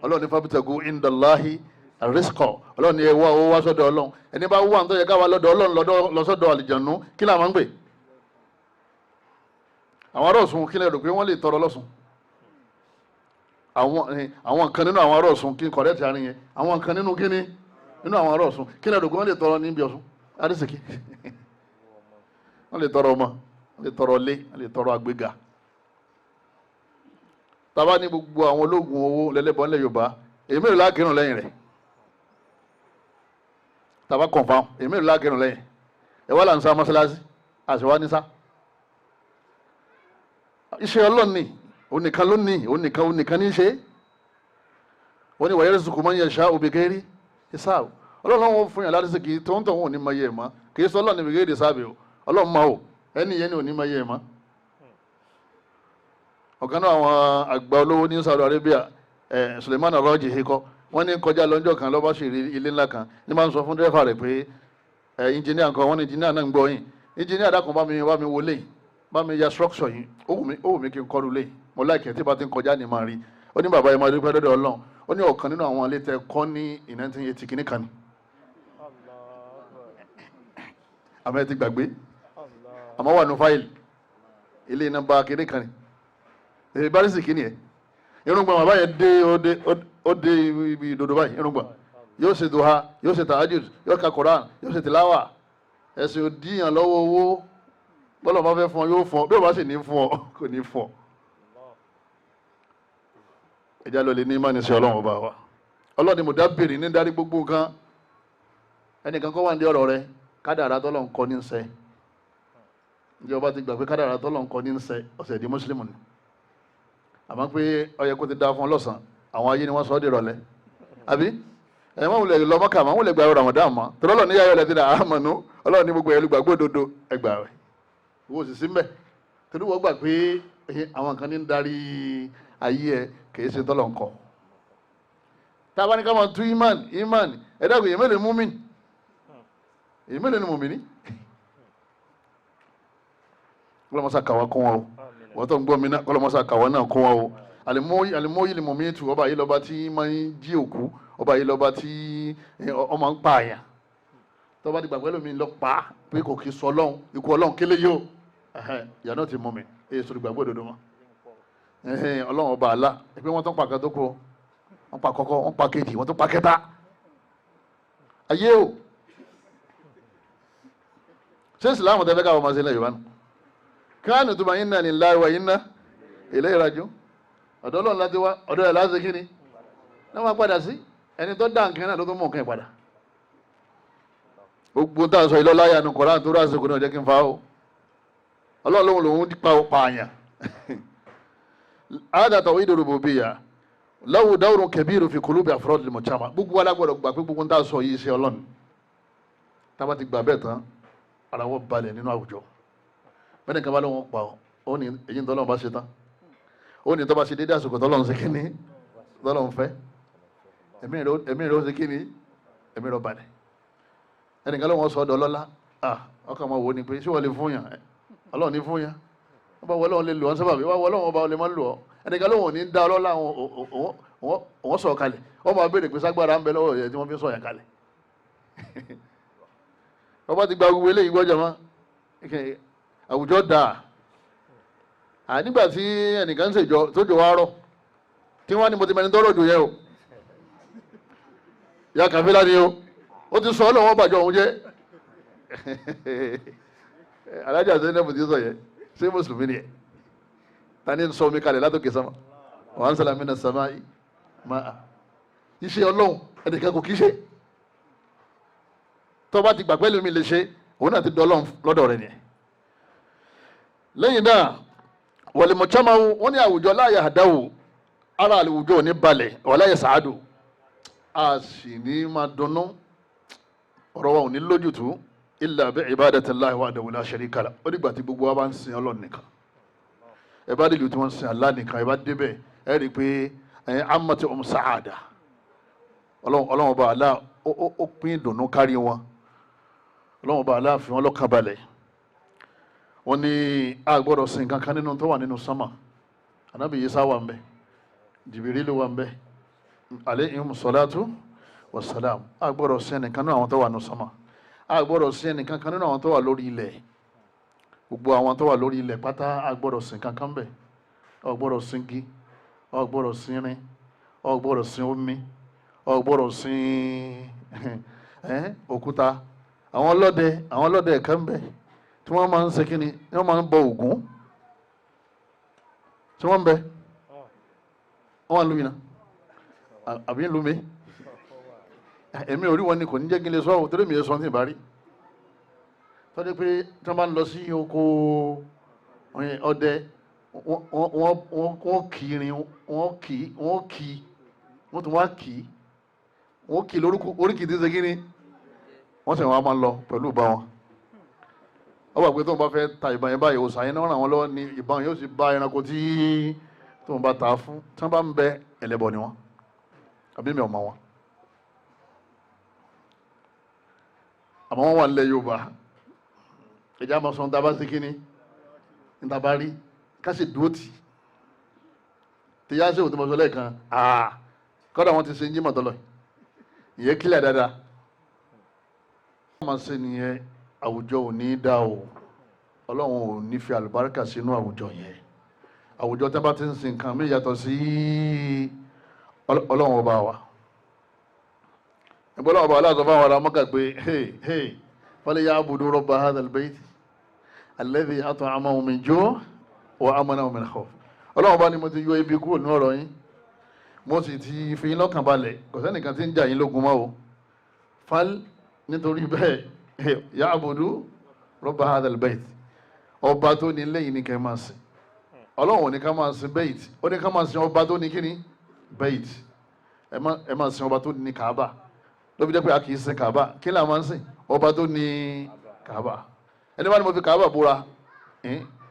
Ọlọ́run ní fábítẹ́gù indallahi rizqa Ọlọ́run ní ẹwà owó wá sọ́dọ̀ Ọlọ́run ẹni bá wà tó yẹ káwa lọ́dọ̀ Ọlọ́run lọ́sọ́dọ̀ àlìjànú kí là máa ń gbè àwọn ará Ọ̀ṣun kí lè rò pé wọ́n lè tọrọ lọ́sùn àwọn kan nínú àwọn ará Ọ̀ṣun kí n kọ̀rẹ́tì àárín yẹn àwọn kan nínú kíní nínú àwọn ará Ọ̀ṣun kí lè rò pé wọ́n lè tọrọ níbi Ọ̀ṣun àdìsíkì wọ́n lè tọrọ ọmọ wọ́n lè tọrọ ilé wọ́n lè tọrọ àgbéga tàbá ní gbogbo àwọn ológun owó lẹ́lẹ́bọn lẹ́ Yorùbá èyí mélòó lákìrún lẹ́yìn rẹ̀ tàbá confam èmi ò lágẹrun lẹ́yìn ẹ wá là ń sá mọ́sálásí àṣewá ní sá iṣẹ́ Ọlọ́run ni onìkan ló ní onìkan ní í ṣe wọ́n ní wàyẹ̀rẹ̀ sùkùn máa ń yẹ ṣá òbígẹ́rì ìsáàbù Ọlọ́run wọn fún yàn láti ṣe kì í tó ń tọ̀ wọn ò ní máa yẹ ẹ̀ mọ́ kì í sọ Ọlọ́run ní òbígẹ́rì ìsáàbù o Ọlọ́run máa o ẹni yẹn ni ò ní máa yẹ ẹ̀ mọ́. ọ̀kan náà àwọn àgbà olówó ní Saudi Arabia Suleiman arọ́jì hikọ́ wọ́n ní kọjá lọ́jọ́ kan lọ́ba ṣe ilé ńlá kan ní máa ń sọ fún dẹ́rẹ́fà rẹ̀ pé engineer kan wọ́n ní engineer náà ń gbọ́ yín engineer dákun bá mi wọlé yìí bá mi ya structure yìí ó wù mí kí n kọ́ lulẹ̀ mo láìkẹ́ tí bá ti ń kọjá ní máa rí ó ní bàbá yẹn máa dúpẹ́ lọ́dọ̀ Ọlọ́run ó ní ọ̀kan nínú àwọn ilé tẹ kọ́ ní 1980 kìíní kan ni àmọ́ ẹ ti gbàgbé àmọ́ wà ní fáìlì ilé nọ́mbà kìíní kan ni bárísì kìíní ẹ̀ irungba bàbá yẹn ó dé ibi ìdodo báyìí irungba yóò ṣe duha yóò ṣe tahajjud yóò ka Quran yóò ṣe tilawa ẹ̀sìn òdìyàn lọ́wọ́ owó bọ́lá bá fẹ́ fún ọ yóò fún ọ bí o bá sì ní fún ọ kò ní fún ọ. ẹja lọ lè ní ìmánì sí Ọlọ́run ọba wa Ọlọ́run ni mudabbir ní darí gbogbo nǹkan ẹnìkan kọ́ wà ní ọ̀rọ̀ rẹ kádàrá tọ́lọ̀ ń kọ́ ní sẹ́ ìjọba ti gbà pé kádàrá tọ́lọ̀ ń kọ́ ní sẹ́ ọ̀sẹ̀ di mùsùlùmí ni àmọ́ pé ó yẹ kó ti dá fún ọ lọ́sàn àwọn ayé ni wọ́n sọ ọ́ di ìrọ̀lẹ́ àbí ẹ̀ wọ́n wulẹ̀ lọ Mọ́kà mọ́ wọ́n lè gba Ramadan mọ́ torí Ọlọ́run ní yáyọ lẹ́tí náà àmọ́nú Ọlọ́run ní gbogbo ẹ̀lú gbàgbọ́ òdodo ẹgbàá rẹ̀ owó sì sí mbẹ́ torí wọ́n gbà pé àwọn kan ní ń darí ayé ẹ kì í ṣe tọ́lọ̀ ń kọ́ tá a bá ní ká máa tú imán ẹ̀dá kò yẹ mélòó mú mi èyí mélòó ni mú mi ní kọlọmọsá kàwá kún wọn o wọ́n tó ń gbọ́ mi náà kọlọmọsá kàwá náà kún wọn o àlìmọ́yì lè mọ̀ mí tù ọba yìí lọ́ba tí máa ń jí òkú ọba yìí lọ́ba tí ọmọ ń pa àyàn tọ́ba ti gbàgbé lómi lọ pa á pé kò kí sọ Ọlọ́run ikú Ọlọ́run kélé yóò ìyá náà ti mú mi èyí sọ̀rọ̀ ìgbàgbọ́ òdodo mọ́ Ọlọ́run ọba àlá pé wọ́n tó ń pa kan tó kó wọ́n pa kọ́kọ́ wọ́n pa kejì wọ́n tó pa kẹta ayé o ṣé ìsìláàmù tẹ́fẹ́ káwọn máa ṣe ilẹ̀ Yorùbá nù káàní tó máa yín náà ní láìwá yín ná ilé ìrajú ọ̀dọ́ Ọlọ́run láti wá ọ̀dọ́ ẹ̀ láti kí ni náà máa padà sí ẹni tó dá nǹkan náà ló tó mú nǹkan padà gbogbo tá a sọ ìlọ́lá yanu Kùránì tó rásìkò náà jẹ́ kí n fa o Ọlọ́run lóhun lòun pa àyàn هذا توحيد الربوبية له دور كبير في قلوب أفراد المجتمع gbogbo wa la gbọ́dọ̀ gbà pé gbogbo ń tà sọ yìí ṣe Ọlọ́run tá bá ti gbà bẹ́ẹ̀ tán ara wọn balẹ̀ nínú àwùjọ bẹ́ẹ̀ kan bá lọ́wọ́ pa ó ní èyí tọ́lọ́run bá ṣe tán ó ní tó bá ṣe dédé àsìkò tọ́lọ́run ṣe kíní tọ́lọ́run fẹ́ ẹ̀mí rẹ̀ ó ṣe kíní ẹ̀mí rẹ̀ balẹ̀ ẹnìkan lọ́wọ́ sọ ọ́dọ̀ ọlọ́lá ọkàn máa wò ó ni pé ṣé wọ́n lè fún yàn Ọlọ́run ní fún yàn wọ́n bá wọlé wọn lè lò ọ́n sábàbí wọ́n wọlé wọn bá wọn lè má lò ọ́ ẹnìkan ló wọn ní dá ọlọ́lá wọn sọ̀ kalẹ̀ wọ́n máa béèrè pé ságbára ń bẹ lọ́wọ́ yẹn tí wọ́n fi sọ̀ yẹn kalẹ̀ wọ́n bá ti gba gbogbo eléyìí gbọ́jà mọ́ àwùjọ dáa nígbà tí ẹnìkan ń ṣèjọ tó jọ wá rọ̀ tí wọ́n ní mo ti mẹni tọ́rọ̀ jù yẹn o ìyá kàfílà ni o ó ti sọ ọlọ́wọ́ bàjọ́ òun jẹ́ alájà Zainab ti sọ yẹn ṣé mùsùlùmí ni ẹ ta ni sọ omi kalẹ̀ látòkè sama wa anzala minas samai máa iṣẹ́ Ọlọ́run ẹnìkan kò kí ṣe tó bá ti gbà pẹ́lú mi lè ṣe òun náà ti dọ́ Ọlọ́run lọ́dọ̀ rẹ̀ nìyẹn. lẹ́yìn náà wọlé mọ̀chamawu wọ́n ní àwùjọ láàyè àdáwò ara àwùjọ ò ní balẹ̀ wàláyé sàádù a sì ní máa dunnú ọ̀rọ̀ wa ò ní lójútùú illa bi ibadatillahi wahdahu la sharika lahu ó dìgbà tí gbogbo wa bá ń sin Ọlọ́run nìkan ẹ bá dìlù tí wọ́n ń sin Allah nìkan ẹ bá débẹ̀ ẹ rí i pé amati sa'ada Ọlọ́run ọba Allah ó pín ìdùnnú kárí wọn Ọlọ́run ọba Allah fi wọn lọ́kàn balẹ̀ wọ́n ní a gbọ́dọ̀ sin kankan nínú tó wà nínú sánmà Ànábì Ìsá wà ń bẹ Jìbìrìlù wà ń bẹ alayhim salatu wassalam a gbọ́dọ̀ sin ẹnìkan nínú àwọn tó wà nínú sánmà a gbọ́dọ̀ sin ẹnìkan kan nínú àwọn tó wà lórí ilẹ̀ gbogbo àwọn tó wà lórí ilẹ̀ pátá a gbọ́dọ̀ sin kankan bẹ̀ ọ gbọ́dọ̀ sin gi ọ gbọ́dọ̀ sin irin ọ gbọ́dọ̀ sin omi ọ gbọ́dọ̀ sin òkúta àwọn ọlọ́dẹ kan bẹ̀ tí wọ́n máa ń ṣe kíni wọ́n máa ń bọ Ògún tí wọ́n ń bẹ wọ́n wà lómìnà àbí lómi èmi ò rí wọn ni kò ní jẹ́ kí n lè sọ torí mi yẹ sọ ní ìbárí tọ́jú pé tí wọ́n bá ń lọ sí oko ọdẹ wọ́n kì í rin wọ́n tún wá kì í wọ́n kì í lórúkọ oríkì tí ń ṣe kí ni wọ́n sì wọ́n máa ń lọ pẹ̀lú ìbọn wọn ó wà pé tó ń bá fẹ́ ta ìbọn yẹn báyìí òòsàn yẹn náà ràn wọ́n lọ́wọ́ ní ìbọn yóò sì bá ẹranko tí tó ń bá ta fún tí wọ́n bá ń bẹ ẹlẹ́bọ ni wọ́n àbí mi ò mọ̀ wọn àmọ́ wọ́n wà nílẹ̀ Yorùbá ìjà máa sọ níta bá sí kíní níta bá rí ká sì dúró tì tí yá sí òtún mọ́ sọ lẹ́ẹ̀kan kọ́dà wọ́n ti ṣe ń jí mọ̀tọ́lọ̀ ìyẹn kílẹ̀ dáadáa wọ́n máa ṣe nìyẹn àwùjọ ò ní dá o Ọlọ́run ò ní fi àlùbáríkà sínú àwùjọ yẹn àwùjọ tí wọ́n bá ti ń sin nǹkan mí yàtọ̀ sí Ọlọ́run ọba wa ìbọn Ọlọ́run ọba aláàzọ fáwọn ará Mọ́kà pé falyabudu rabba hadha albayt alladhi at'amahum min ju' wa amanahum min khawf Ọlọ́run ọba ni mo ti yọ ibi kúrò ní ọ̀rọ̀ yín mo sì ti fi yín lọ́kàn balẹ̀ kò sẹ́nìkan tí ń jà yín lógun mọ́ o fal nítorí bẹ́ẹ̀ ya'budu rabba hadha albayt ọba tó ní lẹ́yìn ní kẹ́ máa sìn Ọlọ́run ò ní ká máa sin bẹ́ẹ̀tì ó ní ká máa sin ọba tó ní kíni bẹ́ẹ̀tì ẹ máa sin ọba tó ní Kaaba ló fi jẹ́ pé a kì í sin Kaaba kí là máa ń sìn ọba tó ní Kaaba ẹni bá ní mo fi Kaaba búra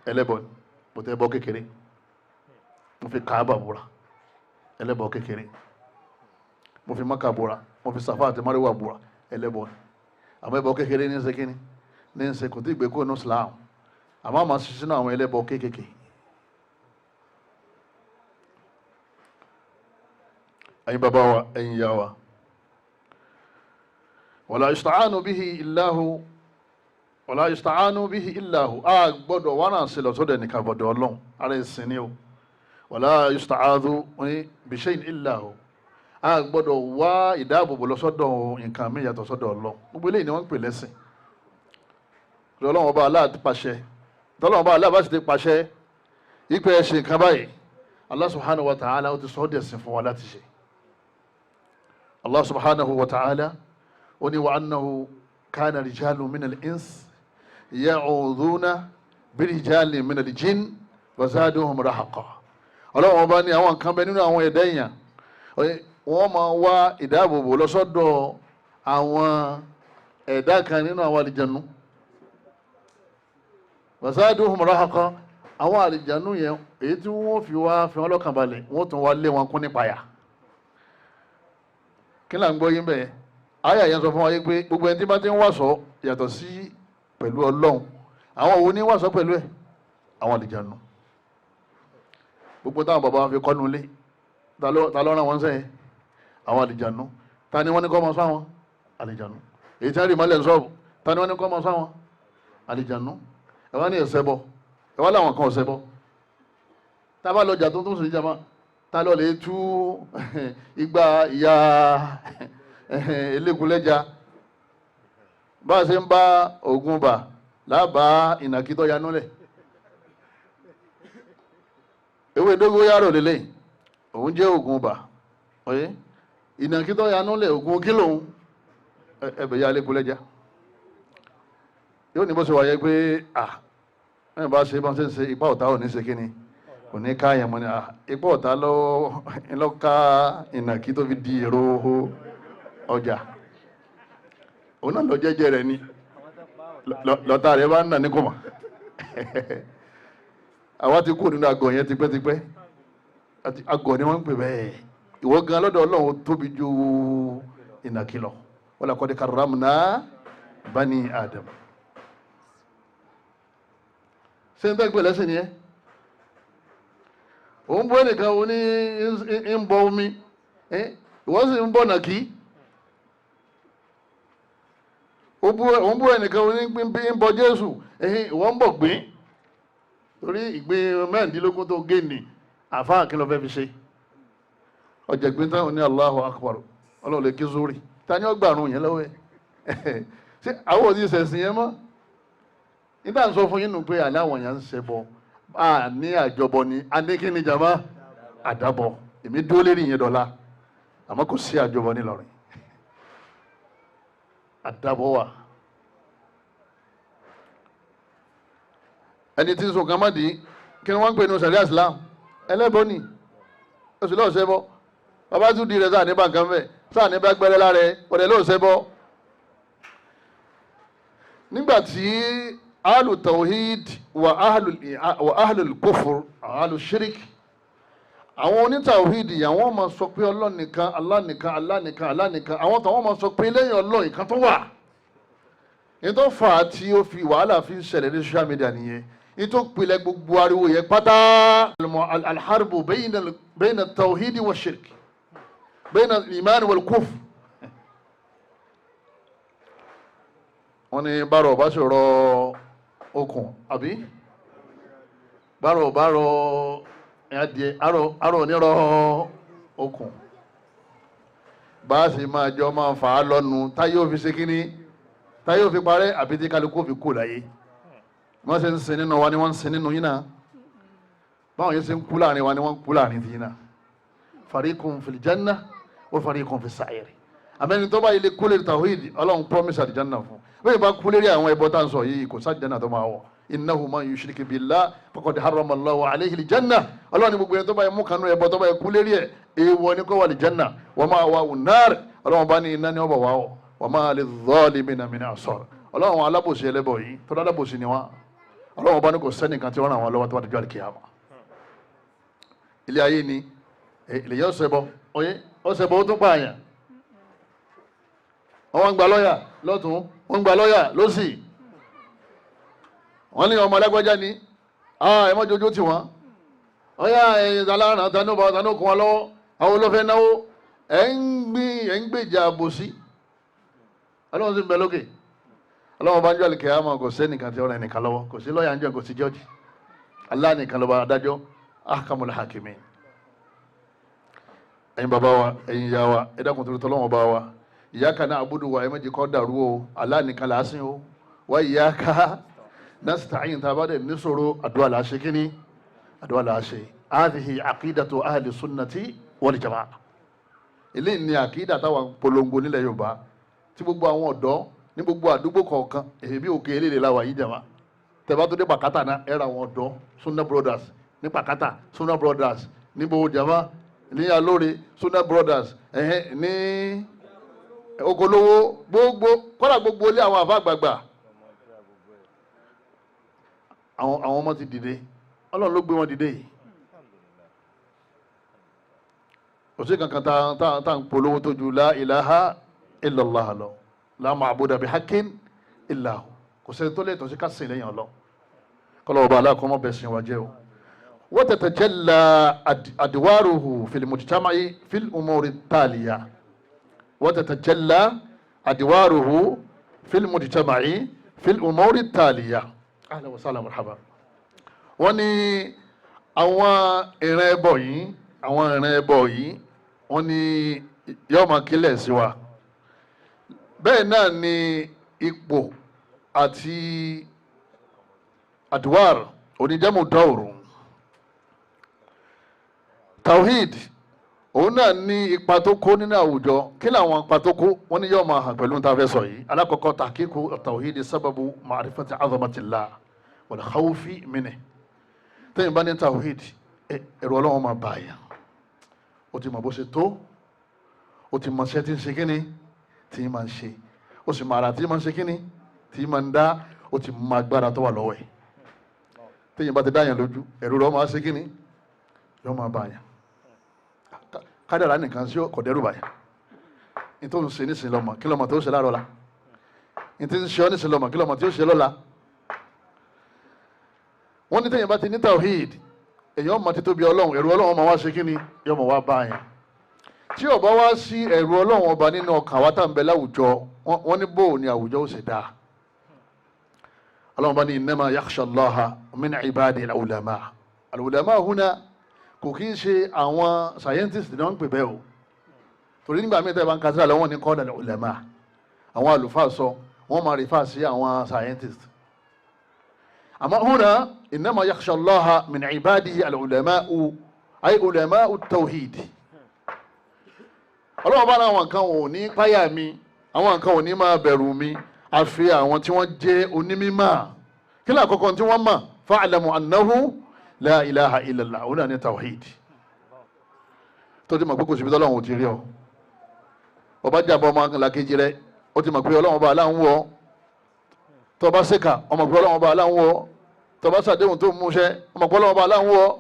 ẹlẹ́bọ ni mo tẹ́ bọ́ kékeré mo fi Kaaba búra ẹlẹ́bọ kékeré mo fi Maka búra mo fi Safa àti Marwa búra ẹlẹ́bọ ni àmọ́ ẹbọ kékeré ní ń ṣe kíni ní ń ṣe kò tí ì gbé kó inú Islam àmọ́ àmọ́ ṣiṣẹ́ náà àwọn ẹlẹ́bọ kéékèèké. ẹ̀yin bàbá wa ẹ̀yin ìyá wa wala yusta'anu bihi illahu a gbọ́dọ̀ wà náà sílẹ̀ tó dẹ̀ nìkan bọ̀dọ̀ Ọlọ́run ara ìsìn ni o wala yusta'adhu bi shay'in illahu a gbọ́dọ̀ wá ìdáàbòbò lọ́sọ́dọ̀ nǹkan mi yàtọ̀ sọ́dọ̀ Ọlọ́run gbogbo eléyìí ni wọ́n ń pè lẹ́sìn Ọlọ́run ọba aláà ti pàṣẹ tọ́lọ́run ọba aláà bá ti pàṣẹ ìpè ẹ̀ ṣe nǹkan báyìí Allah subhanahu wa ta'ala ó ti sọ ọ́ dẹ̀ sìn fún wa láti ṣe Allah subhanahu wa ta'ala ó ní wa annahu kana rijalun minal ins ya'udhuna birijalin minal jinn wa zaduhum rahaqa Ọlọ́run ọba ní àwọn nǹkan bẹ nínú àwọn ẹ̀dá èèyàn wọ́n máa wá ìdáàbòbò lọ́sọ́dọ̀ àwọn ẹ̀dá kan nínú àwọn àlìjànú wa zaduhum rahaqa àwọn àlìjànú yẹn èyí tí wọ́n fi wọ́n lọ́kàn balẹ̀ wọ́n tún wá lé wọn kún nípayà kí là ń gbọ́ yín bẹ́ẹ̀ àyà yẹn sọ fún wa yé pé gbogbo ẹni tí bá ti ń wàsọ yàtọ̀ sí pẹ̀lú Ọlọ́run àwọn òun ní wàsọ pẹ̀lú ẹ̀ àwọn àlìjànú gbogbo táwọn bàbá wọn fi kọ́nu ilé ta ló rán wọn sẹ́yìn àwọn àlìjànú ta ni wọ́n ní kọ́ mọ sáwọn àlìjànú èyí tí wọ́n rí mọ́lẹ̀ sọ́ọ̀bù ta ni wọ́n ní kọ́ mọ sáwọn àlìjànú ẹ wá ní ẹ̀sẹ̀ bọ ẹ wá láwọn kan ọ̀sẹ̀ bọ tá a bá lọ jà tó tún sí ìjàmá ta lọ lè tú igba ìyá eléegunlẹ́ja bá a ṣe ń bá ogun bà lábàá ìnàkítọ́ yanúlẹ̀ ewé dógóyárò lélẹ̀ òun jẹ́ ogun bà ọ̀yẹ́ ìnàkítọ́ yanúlẹ̀ ogun kílòun ẹbẹ̀ ya eléegunlẹ́ja yóò ní bó ṣe wáyé pé ẹ̀ bá ṣe bá ṣe ipá ọ̀tá ò ní ṣe kíni kò ní ká yẹn mọ́ ni ipò ọ̀tá lọ́ka ìnàkí tó fi di èrò ọjà òun náà lọ jẹ́jẹ́ rẹ̀ ni lọ́tà rẹ̀ bá ń nà ní kò mọ̀ àwa ti kú nínú àgọ̀ yẹn tipẹ́tipẹ́ àgọ̀ ni wọ́n ń pè bẹ́ẹ̀ ìwọ gan lọ́dọ̀ Ọlọ́run tóbi ju ìnàkí lọ wala qad karramna bani Adam ṣé ń tẹ́gbẹ̀ lẹ́sìn ni ẹ́ òun bọ́ ẹnìkan òun ní ń bọ omi ìwọ́n sì ń bọ̀ nàkí òun bọ́ ẹnìkan òun ní ń bọ Jésù ìwọ́n ń bọ̀ gbìn torí ìgbín mẹ́rìndínlógún tó gé ní àfáà kí ló fẹ́ fi ṣe ọjà ìgbín táwọn ní Allahu Akbar Ọlọ́run lè kí sórí ta ni ó gbàrún yẹn lọ́wọ́ ẹ̀ ṣé àwọn òní ìṣẹ̀sìn yẹn mọ́ nígbà ń sọ fún yín nù pé aláwọ̀ yẹn ń ṣẹbọ a ní àjọbọ ni a ní kí ni jama àdàbọ èmi dúró lérí yẹn dọ́là àmọ́ kò sí àjọbọ nílọrin àdàbọ̀ wà. ẹni tí ń sọ kan má di kí ni wọ́n ń pè ní sàríà Islam ẹlẹ́bọ ni oṣù lọ́ọ̀ ṣẹbọ bàbá tún di rẹ̀ sáà ní bàǹkan bẹ́ẹ̀ sáà ní bá gbẹ́rẹ́ lára ẹ̀ ọ̀dẹ̀ lọ́ọ̀ ṣẹbọ. nígbà tí ahlu tawhid wa ahlu kufur ahlu shirik àwọn onítàwhid àwọn máa sọ pé Allah nìkan Allah nìkan Allah nìkan Allah nìkan àwọn tó wọ́n máa sọ pé lẹ́yìn Allah nìkan tó wà. ní tó fà á tí ó fi wàhálà fi ń ṣẹlẹ̀ ní social media nìyẹn. Itu pilih gbogbo ariwo yẹn pátá alharbu bayna tawhidi wa shirk bayna iman wal kufr. wọ́n ní bárò bá ṣòro okùn àbí bárò adìẹ arò nírọ̀ okùn bá a sì máa jọ máa fà á lọ́nu táyé ò fi ṣe kínní táyé ò fi parẹ́ àbí tí kálukú fi kú láyé. wọ́n ṣe ń sin nínú wa ni wọ́n ń sin nínú yín náà báwọn yẹn ṣe ń kú láàrin wa ni wọ́n ń kú láàrin ti yín náà fariqun fil janna wa fariqun fis sa'ir. àmẹ́ni tó bá ilé kúlẹ̀ tawhid ọlọ́run promise àdìjánná fún bẹ́ẹ̀ bá kúlẹ̀ rí àwọn ẹbọ tá à ń sọ yìí kò sáàdìjánná tó máa wọ̀ innahu man yushrik billah faqad harrama Allahu alayhi al-janna ọlọ́run ní gbogbo yẹn tó bá yẹ mú kanú ẹbọ tó bá yẹ kúlẹ̀ rí ẹ̀ èèwọ̀ ni kó wà al-janna wa ma'wahu an-nar ọlọ́run bá ní iná ní ọ̀bọ̀ wà wọ̀ wa ma lidh-dhalimina min ansar ọlọ́run alábòsí ẹlẹ́bọ̀ yìí tó dálábòsí ni wọ́n ọlọ́run bá ní kò sẹ́nìkan tí wọ́n ràn wọ́n lọ́wọ́ tó bá dọjọ́ àlùkìyámà. ilé ayé ni ilé yẹn ọ̀sẹ̀bọ ọ̀sẹ̀bọ ó tún pààyàn wọ́n ń gba lọ́ọ̀yà lọ́tún wọ́n ń gba lọ́ọ̀yà lọ́sì wọ́n ní ọmọ alágbájá ni ẹ má jojú tì wọ́n ọ̀yà ẹ̀yìn aláàrán tanú kún wọn lọ́wọ́ àwọn olófẹ́ náwó ẹ̀ ń gbèjà àbòsí ọlọ́run sì ń bẹ lókè ọlọ́run bá ń jọ àlùkìyámà kò sí ẹnìkan tí ó ràn ẹnìkan lọ́wọ́ kò sí lọ́ọ̀yà ń jọ kò sí jọ́ọ̀jì Allah nìkan ló bá adájọ́ ahkamul hakimin. ẹ̀yin bàbá wa ẹ̀yin ìyá wa ẹ dákun torí tọ́lọ́wọ́n bá wa iyyaka na'budu wa ẹ méjì kọ́ dàrú o Allah nìkan là á sìn o wa iyyaka nasta'in tá a bá dẹ̀ níṣòro àdúrà là á ṣe kíní àdúrà là á ṣe. hadhihi aqidatu ahli sunnati wal jamaa. eléyìí ni àkídà táwọn polongo nílẹ̀ Yorùbá tí gbogbo àwọn ọ̀dọ́ ní gbogbo àdúgbò kọ̀ọ̀kan èyí bí òkè eléyìí la wà yìí jàmá tẹ̀bá tó dé pàkátà náà ẹ̀rọ àwọn ọ̀dọ́ Sunna Brothers ní pàkátà Sunna Brothers ní gbogbo jàmá ní alóore Sunna Brothers ní ogolowo gbogbo kọ́lá gbogbo ilé àwọn àfa àgbààgbà àwọn ọmọ ti dìde Ọlọ́run ló gbé wọn dìde yìí òsì kankan tá ń polówó tó ju la ilaha illallah lọ la ma'buda bihaqqin illa hu kò sẹ́ni tó lè tọ́sí ká sìn lẹ́yìn ọlọ́ kọ́lọ́ ọba aláàkọ́mọ́ bẹ̀ sìn wájẹ́ o. wa tatajalla adwaruhu fil mujtama'i fil umuri taliya wa tatajalla adwaruhu fil mujtama'i fil umuri taliya. ahlan wa sahlan marhaba. wọ́n ní àwọn ìran ẹbọ yìí wọ́n ní yóò máa kílẹ̀ sí wa bẹ́ẹ̀ náà ni ipò àti adwar oníjàmù dọ́ọ̀rù tawhid òun náà ní ipa tó kó nínú àwùjọ kí làwọn ipa tó kó wọ́n ní yóò máa hàn pẹ̀lú tá a fẹ́ sọ yìí alákọ̀ọ́kọ́ tahqiqu tawhid sababu ma'rifati azamatillah wal khawfi minhu tẹ́yìn bá ní tawhid ẹ̀rọ ọlọ́run máa bá yà ó ti mọ̀ bó ṣe tó ó ti mọ̀ ṣẹ́ tí ń ṣe kíni tí ma ń ṣe ó sì máa ra tí ma ń ṣe kíni tí ma ń dá ó ti mọ agbára tó wà lọ́wọ́ ẹ̀ téèyàn bá ti dáyàn lójú ẹ̀rù rẹ̀ máa ṣe kíni yóò máa bá yàn kádàrá nìkan sí kò dẹ́rù báyà ní tó ń ṣe nísìnyí lọ́mọ kí lọ́mọ tó ṣe láàárọ̀ la ní tí ń ṣe ọ́ nísìnyí lọ́mọ kí lọ́mọ tó ṣe lọ́la wọ́n ní téèyàn bá ti ní tawhid èèyàn máa ti tóbi ọlọ́run ẹ̀rù ọlọ́run máa wá ṣe kíni yóò máa wá bá yàn tí ó bá wá sí ẹ̀rù ọlọ́run ọba nínú ọkàn wa tá ń bẹ láwùjọ wọ́n ní bó ni àwùjọ ó sì dáa ọlọ́run bá ní innama yakhsha Allaha min ibadi al-ulama al-ulama huna kò kí ń ṣe àwọn scientist ni wọ́n ń pè bẹ́ẹ̀ o torí nígbà míì tẹ́ bá ń kásílà lọ́wọ́ ní qala al-ulama àwọn àlùfáà sọ wọ́n máa rìfà sí àwọn scientist àmọ́ huna innama yakhsha Allaha min ibadihi al-ulama ay ulama at-tawhid ọlọ́run bá náà wọn kan ò ní páyà mi àwọn nǹkan ò ní máa bẹ̀rù mi àfi àwọn tí wọ́n jẹ́ onímímọ̀. kí ni àkọ́kọ́ tí wọ́n mọ̀? fa'lamu annahu la ilaha illallah, òun náà ní tawhid. tó ti mọ̀ pé kò síbi tọ́lọ́run ò ti rí ọ. ọba jàbọ̀ ọmọ làkejì rẹ ó ti mọ̀ pé ọlọ́run ọba aláǹ wọ̀ ọ́. tó bá ṣèkà ọmọ pé ọlọ́run ọba aláǹ wọ̀ ọ́. tó bá ṣàdéhùn tó múṣẹ ọmọ pé ọlọ́run ọba aláǹ wọ̀ ọ́.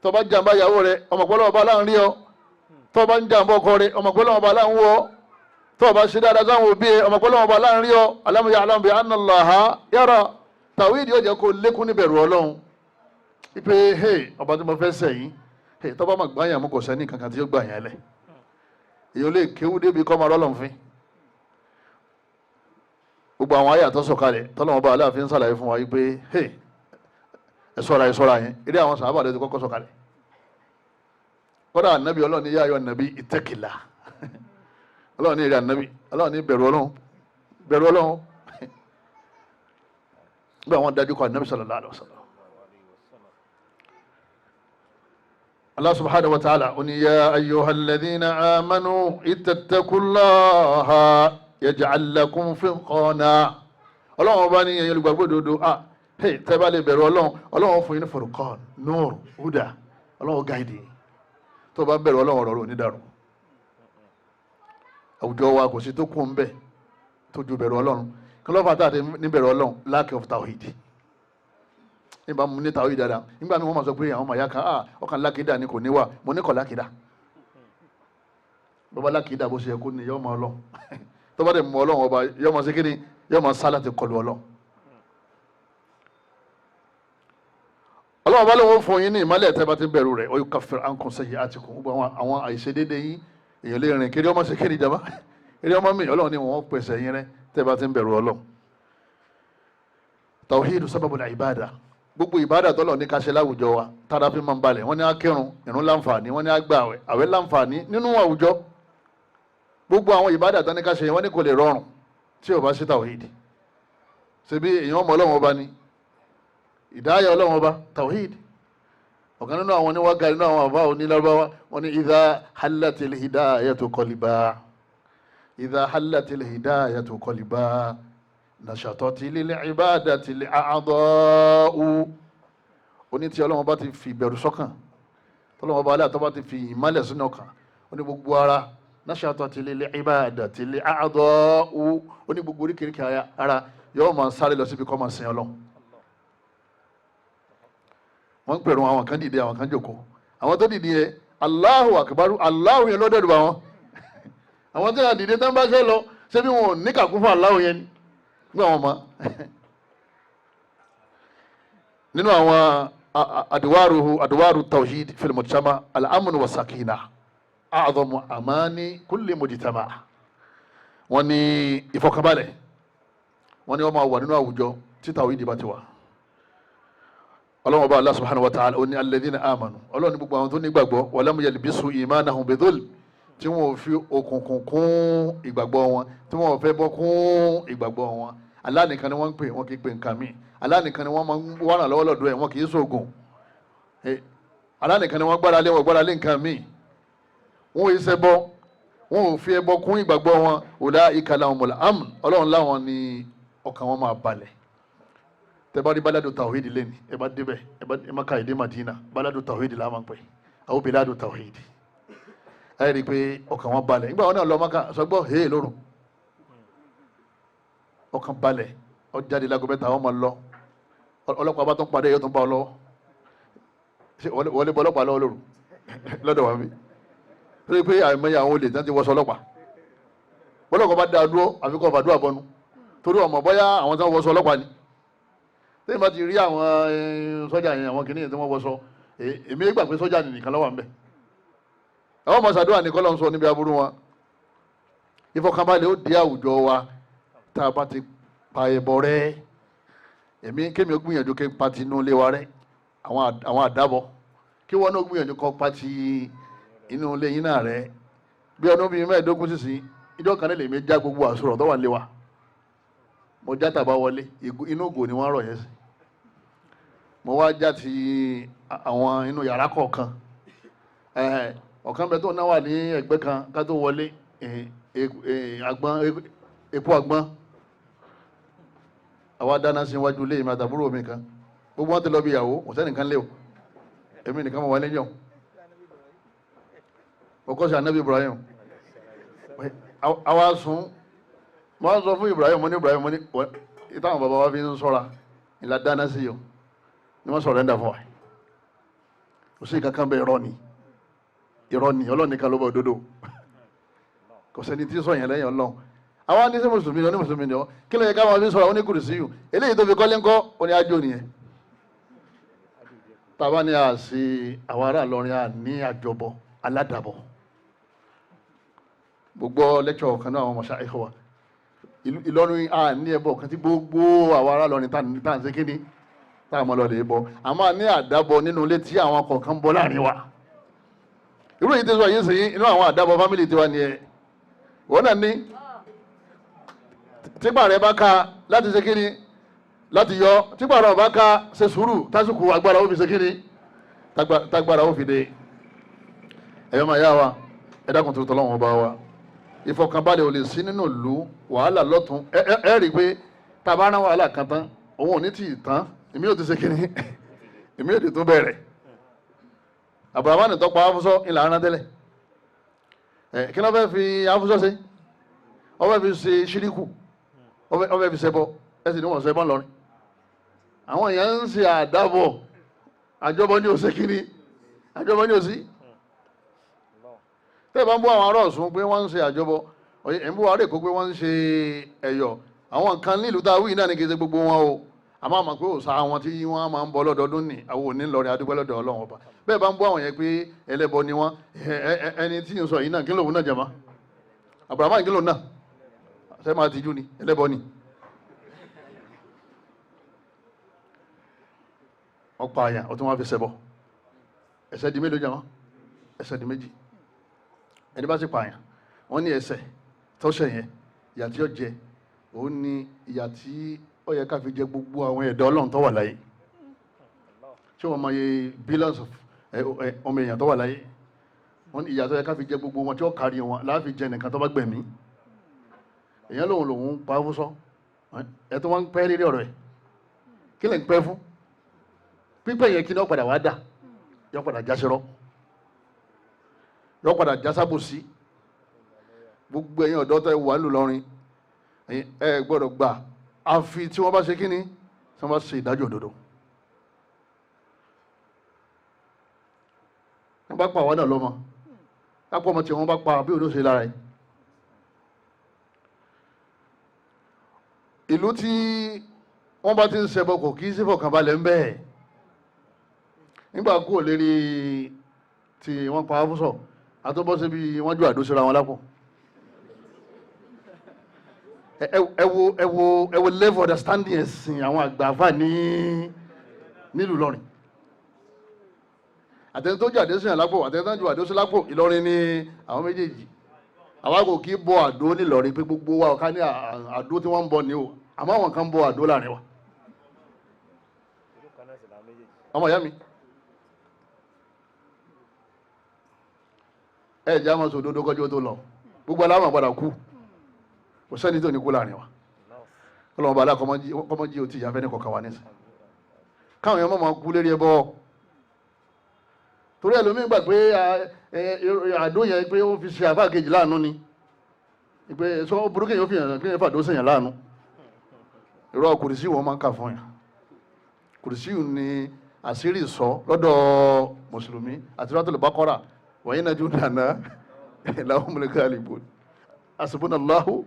tó bá jàǹbá ìyàwó rẹ ọmọ pé ọlọ́run ọba aláǹ rí ọ. tó bá ń jàǹbá ọkọ rẹ ọmọ pé ọlọ́run ọba aláǹ wọ̀ ọ́. tó bá ṣe dáadáa sáwọn òbí ẹ ọmọ pé ọlọ́run ọba aláǹ rí ọ. alam ya'lam bi anna Allaha yara. tàwíìdì ó jẹ́ kó lékún níbẹ̀rù ọlọ́run. ipe ọba tí mo fẹ́ sẹ́yìn tó bá máa gbá yàn mú kò sẹ́ni kankan tí ó gbà yàn lẹ̀. èyàn lè kéwú débi kọ́ máa rọ́lọ́ fín. gbogbo àwọn àyà tó sọ̀kalẹ̀ tọ́lọ́wọ́n bá aláàfin sàlàyé fún wa yìí pé ẹ ṣọ́ra yẹn eré àwọn sàhábà lè ti kọ́kọ́ sọ̀kalẹ̀. kódà ànábì ọlọ́run ní yá ayọ̀ ànábì ìtẹ́kìlá ọlọ́run ní eré ànábì ọlọ́run ní bẹ̀rù ọlọ́run bí àwọn dájú kọ ànábì sallallahu alaihi wasallam. Allah subhanahu wa ta'ala ó ní yá ayyuhal ladhina amanu ittaqullaha yaj'al lakum furqana. ọlọ́run bá ní ẹ̀yin olùgbàgbọ́ òdodo tẹ́ bá lè bẹ̀rù ọlọ́run fún yín ní furqan nur huda ọlọ́run gáìdì tó bá bẹ̀rù ọlọ́run ọ̀rọ̀ ní dàrú. àwùjọ wa kò sí tó kún un bẹ́ẹ̀ tó ju bẹ̀rù ọlọ́run kí ló fà tá àti ní bẹ̀rù ọlọ́run lack of tawhid. nígbà mo ní tawhid dáadáa nígbà mi wọ́n máa sọ pé àwọn màyà kan ọkàn lákìdá ni kò ní wà mo ní kọ̀ lákìdá. bàbá lákìdá bó ṣe yẹ kó ní yọ́ máa lọ tó bá dẹ̀ mọ ọlọ́run ọba yọ́ máa ṣe kí ni yọ́ máa sá láti kọlu ọlọ́run. ọlọ́run bá lóun fún yín ní ìmọ́lẹ̀ tẹ́ bá ti bẹ̀rù rẹ̀ ó yukaffir ankum sayyi'atikum gbogbo àwọn àìṣedéédé yín èèyàn lè rìn kiri ọmọ ṣe kiri jama eré ọmọ mi ọlọ́run ni wọ́n pèsè yín rẹ tẹ́ bá ti ń bẹ̀rù ọlọ́run. tawhidu sababul ibada gbogbo ìbádà tọ́lọ̀ ní ká ṣe láwùjọ wa tára fi máa ń balẹ̀ wọ́n ní á kírun ìrun láǹfààní wọ́n ní á gbà àwẹ̀ láǹfààní nínú àwùjọ. gbogbo àwọn ìbádà tán ní ká ṣe wọ́n ní kò lè rọrùn tí ò bá sí tawhid. ṣebí èèyàn ọmọ ọlọ́run ọba ni ìdáyà ọlọ́run ọba tawhid. ọ̀kan nínú àwọn oníwága nínú àwọn àbá onílárúbáwá wọn ní idha hallatil hidayatu qalba idha hallatil hidayatu qalba nashatati lil ibadati li a'da'u. oní tí ọlọ́run bá ti fi bẹ̀rù sọ́kàn tọ́lọ́run bá aláàtọ́ bá ti fi ìmálẹ̀ sínú ọkàn ó ní gbogbo ara nashatati lil ibadati li a'da'u. ó ní gbogbo oríkèéríkèé ara yóò máa sáré lọ síbi kọ́ máa sin ọlọ́run. wọ́n ń pèrò àwọn kan dìde àwọn kan jókòó àwọn tó dìde yẹn Allahu akbaru Allahu yẹn ló dẹ̀rù bá wọn. àwọn tí wọ́n dìde tán bá ṣe lọ ṣé bí wọn ò ní kàkún fún Allahu yẹn ni gbé àwọn ọmọ. nínú àwọn adwaru tawhid fil mujtama al-amn wa sakina a'zamu amani kulli mujtama. wọ́n ní ìfọ̀kànbalẹ̀ wọ́n ní wọ́n máa wà nínú àwùjọ tí tawhid bá ti wà. ọlọ́run ọba Allah subhanahu wa ta'ala ó ní alladhina amanu ọlọ́run ní gbogbo àwọn tó nígbàgbọ́ walam yalbisu imanahum bidhulm tí wọ́n ò fi òkùnkùn kún ìgbàgbọ́ wọn tí wọ́n ò fẹ́ bọ́ kún ìgbàgbọ́ wọn. Allah nìkan ni wọ́n ń pè wọ́n kì í pè nǹkan míì. Allah nìkan ni wọ́n máa ń wá ràn lọ́wọ́ lọ́dọ̀ ẹ̀ wọ́n kì í ṣoògùn. Allah nìkan ni wọ́n gbára lé nǹkan míì. wọ́n ò ṣẹbọ wọ́n ò fi ẹbọ kún ìgbàgbọ́ wọn. ulaika lahumul amn ọlọ́run láwọn ni ọkàn wọn máa balẹ̀. tẹ́bárí baladu tawhid lẹ́ni ẹ bá débẹ̀ ẹ má ka èdè Madina baladu tawhid la máa ń pè àwọn biladu tawhid. ẹ rí i pé ọkàn wọn balẹ̀ nígbà wọn náà lọ Mákà sọgbọ́ hẹ́ẹ̀ lóru ọkàn balẹ̀ ọjáde lágọ́ mẹ́ta wọn máa lọ ọlọ́pàá bá tún padà yóò tún bá ọ lọ́wọ́ wọlé bọ́ ọlọ́pàá lọ́wọ́ lóru lọ́dọ̀ wa mi lórí pé àìmọye àwọn olè tí wọ́n ti wọṣọ ọlọ́pàá bọ́lọ́kọ̀ bá dá dúró àfikún ọ̀fà dúró àbọ̀nu torí ọmọ bọ́yá àwọn tí wọ́n wọṣọ ọlọ́pàá ni tẹ́yìn bá ti rí àwọn sọ́jà yẹn àwọn kìnìyàn tí wọ́n wọṣọ èmi gbà pé sọ́jà nìkan ló wà ńbẹ̀ àwọn ọmọ sàdúrà ní kọ́lọ́ ń sọ níbi aburú wọn. ìfọkànbalẹ̀ ó di àwùjọ wa tá a bá ti pa ẹbọ rẹ èmi kémi ó gbìyànjú kí n pa ti inú ilé wa rẹ àwọn àdábọ̀ kí wọ́n náà gbìyànjú kọ́ pa ti inú ilé yín náà rẹ bí ọdún bíi mẹ́ẹ̀ẹ́dógún sísìn ìjọ kan lè mi já gbogbo àsùrọ̀ tó wà nílé wa mo já tàbá wọlé inú ògò ni wọ́n rọ̀ yẹn sí mo wá já ti àwọn inú yàrá kọ̀ọ̀kan ọ̀kan bẹ tó náà wà ní ẹgbẹ́ kan ká tó wọlé epo àgbọn àwa dáná sí iwájú ilé mi àtàbúrò mi kan gbogbo wọn ti lọ bí ìyàwó kò sẹ́nìkan lé o èmi nìkan mọ̀ wọlé yàn ọkọ̀ sí anabi Ibrahim àwa sùn mo á sọ fún Ibrahim mo ní ìtàwọn bàbá wa fi ń sọ́ra ìlà dáná sí yọ ni wọ́n sọ̀rọ̀ ẹ̀dá fún wa kò sí kankan bẹ́ẹ̀ irọ́ ni ọlọ́ọ̀ni kan ló bá òdodo kò sẹ́ni tí sọ yẹn lẹ́yìn ọlọ́run àwọn anísẹ́ mùsùlùmí ni onímùsùlùmí ni ọ kí ló yẹ ká máa fi sọ̀rọ̀ oníkùrù sí yù eléyìí tó fi kọ́lé ńkọ́ ó ní ájò nìyẹn tàbá ní àṣì àwọn ará Ìlọrin à ní àjọbọ aládàbọ gbogbo lẹ́kṣọ̀ kan náà àwọn mọ̀ṣá ẹ̀kọ́ wa Ìlọrin à ní ẹbọ kan tí gbogbo àwọn ará Ìlọrin tá à ń ṣe kíní tá à mọ́ lọ lè bọ àmọ́ ní àdábọ nínú ilé tí àwọn kọ̀ọ̀kan bọ́ láàrin wa irú èyí tí sọ yìí sèyí inú àwọn àdábọ fámìlì tiwa ni ẹ wọ́n náà ní tígbà rẹ bá ka láti ṣe kíni láti yọ tígbà rẹ bá ka ṣe sùúrù tásìkò agbára ó fi ṣe kíni tágbára ó fi dé ẹ̀yọ́ máa yá wa ẹ dákun tó tọ́lọ́wọ́n bá wa ìfọkànbalẹ̀ ò lè sí nínú ìlú wàhálà lọ́tún ẹ rí i pé tá a bá rán wàhálà kan tán òun ò ní tì í tán èmi ò ti ṣe kíni èmi ò ti tún bẹ̀rẹ̀ àbúrámánì tọ́pọ̀ afúsọ́ ìlà ara tẹ́lẹ̀ kí ló fẹ́ fi afúsọ́ ṣe ó fẹ́ fi ṣe ṣíríkù ó fẹ́ fi ṣẹbọ ẹ̀sìn ni wọ́n ṣẹbọ lọ́rin àwọn èèyàn ń ṣe àdábọ̀ àjọbọ ní òsè kíní àjọbọ ní òsì tẹ́ ẹ bá ń bú àwọn ará Ọ̀ṣun pé wọ́n ń ṣe àjọbọ ẹ̀ ń bú àwọn Èkó pé wọ́n ń ṣe ẹ̀yọ̀ àwọn nǹkan nílùú tá a wí náà ní kí n ṣe gbogbo wọn o àmọ́ àmọ́ pé òòṣà àwọn tí wọ́n máa ń bọ lọ́dọọdún ní àwọn òní lọ́rin adúgbò lọ́dọ̀ Ọlọ́run ọba bẹ́ẹ̀ bá ń bú àwọn yẹn pé ẹlẹ́bọ ni wọ́n ẹni tí ń sọ yìí náà kí lòun náà jẹ̀mọ́ Abrahamu kí lòun náà ṣe máa tijú ni ẹlẹ́bọ ni ọ̀pá àyàn ó tún wá fi ṣẹbọ ẹ̀ṣẹ̀ di mélòó jẹ̀mọ́ ẹ̀ṣẹ̀ di méjì ẹni bá sì pààyàn wọ́n ní ẹ̀ṣẹ̀ tọ́ṣẹ̀ yẹn ìyà tí ó jẹ òun ni ìyà tí ó yẹ ká fi jẹ gbogbo àwọn ẹ̀dá Ọlọ́run tó wà láyé ṣé wọ́n mọ iye billions of ọmọ èèyàn tó wà láyé wọ́n ní ìyà tó yẹ ká fi jẹ gbogbo wọn tí ó kárí wọn láàfin jẹ nìkan tó bá gbẹ̀mí èèyàn lòun pa fún sọ ẹ tó wọ́n ń pẹ́ lérí ọ̀rọ̀ ẹ̀ kí lè ń pẹ́ fún pípẹ́ yẹn kí ni ó padà wá dà yọ padà jásírọ́ yọ padà jásábòsí gbogbo ẹ̀yin ọ̀dọ́ tó wà lù lọ́rin ẹ gbọ́dọ̀ gbà àfi tí wọ́n bá ṣe kíni tí wọ́n bá ṣe ìdájọ́ òdodo wọ́n bá pa àwọn náà lọ́mọ lápò ọmọ tí wọ́n bá pa bí òdo ṣe lára ẹ̀ ìlú tí wọ́n bá ti ń ṣẹbọ kò kí sí fọkànbalẹ̀ ń bẹ́ẹ̀ nígbà kú ò lérí tí wọ́n pa áfúsọ̀ àtọ́bọ́ sí bí wọ́n jù àdó síra wọn lápò ẹ wo level understanding ẹ̀sìn àwọn àgbààfà nílùú Ìlọrin àtẹni tó jù àdó sí lápò àtẹni tó jù àdó sí lápò Ìlọrin ní àwọn méjèèjì àwa kò kí bọ àdó nílọrin pé gbogbo wa ọ̀ká ní àdó tí wọ́n ń bọ ní o àmọ́ àwọn kan bọ àdó láàrin wa ọmọ ìyá mi ẹ jẹ́ àmọ́ sọ òdodo kọjú tó lọ gbogbo aláwọ̀ padà kú kò sẹ́ni tó ní kú láàrin wa ọlọ́mọba alákọ̀ọ́mọ́jí ò tí ìyá fẹ́ni kọ̀ọ̀kan wà ní sìn káwọn èèyàn mọ̀ kú lérí ẹbọ torí ẹlòmíín gbà pé àdó yẹn pé ó fi ṣe àfáà kejì láàánú ni pé sọ burúkú yẹn ó fi hàn kí yẹn fàdó sèyàn láàánú irọ́ kùrìsí wọn máa ń kà fún yàn kùrìsí ni àṣírí sọ lọ́dọ̀ mùsùlùmí àti Suratul Baqara wa inna jundana lahumul ghalibun hasbunallahu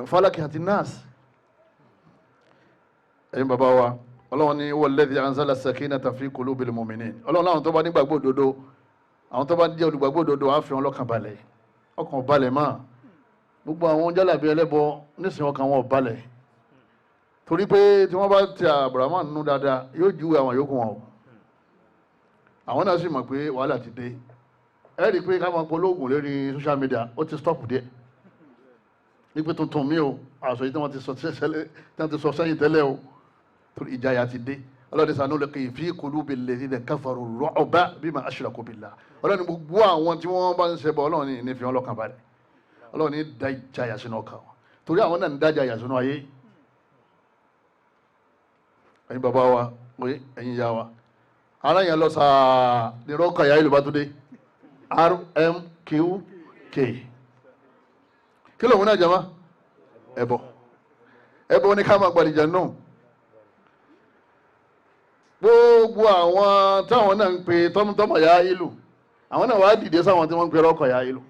falaki àti nas ẹ̀yin bàbá wa ọlọ́run ní walladhi anzala sakinata fi qulubil mu'minin ọlọ́run láwọn tó bá nígbàgbọ́ òdodo àwọn tó bá jẹ́ olùgbàgbọ́ òdodo á fi wọn lọ́kàn balẹ̀ ọkàn balẹ̀ máa gbogbo àwọn jálàbí ẹlẹ́bọ nísìnyí ọkàn wọn balẹ̀ torí pé tí wọ́n bá ti Abrahamu nínú dáadáa yóò júwe àwọn yòókù wọn o àwọn náà sì mọ̀ pé wàhálà ti dé ẹ rí i pé ká máa polóògùn lórí social media ó ti stop díẹ̀ nígbà tuntun mi o àṣọ yìí tí wọ́n ti sọ sẹ́yìn tẹ́lẹ̀ o torí ìjáyà ti dé ọlọ́dẹ sànú lè kì í fi qulubil ladhina kafaru ru'ba bima ashraku billah ọlọ́ni gbogbo àwọn tí wọ́n bá ń ṣẹbọ ọlọ́run ní fi wọn lọ́kàn balẹ̀ ọlọ́run ní da ìjayà sínú ọkàn wọn torí àwọn náà ń dájà yà sínú ayé. ẹ̀yin bàbá wa ẹ̀yin ìyá wa ara yẹn lọ sáà ní rọ́ọ̀kà ìyá ìlú bá tó dé RMQK kí lóun náà jama ẹbọ ní ká máa gbàlejò náà. gbogbo àwọn táwọn náà ń pe tọ́mọtọ́mọ ya ìlú àwọn náà wàá dìde sáwọn tí wọ́n ń pe rọ́ọ̀kà ya ìlú.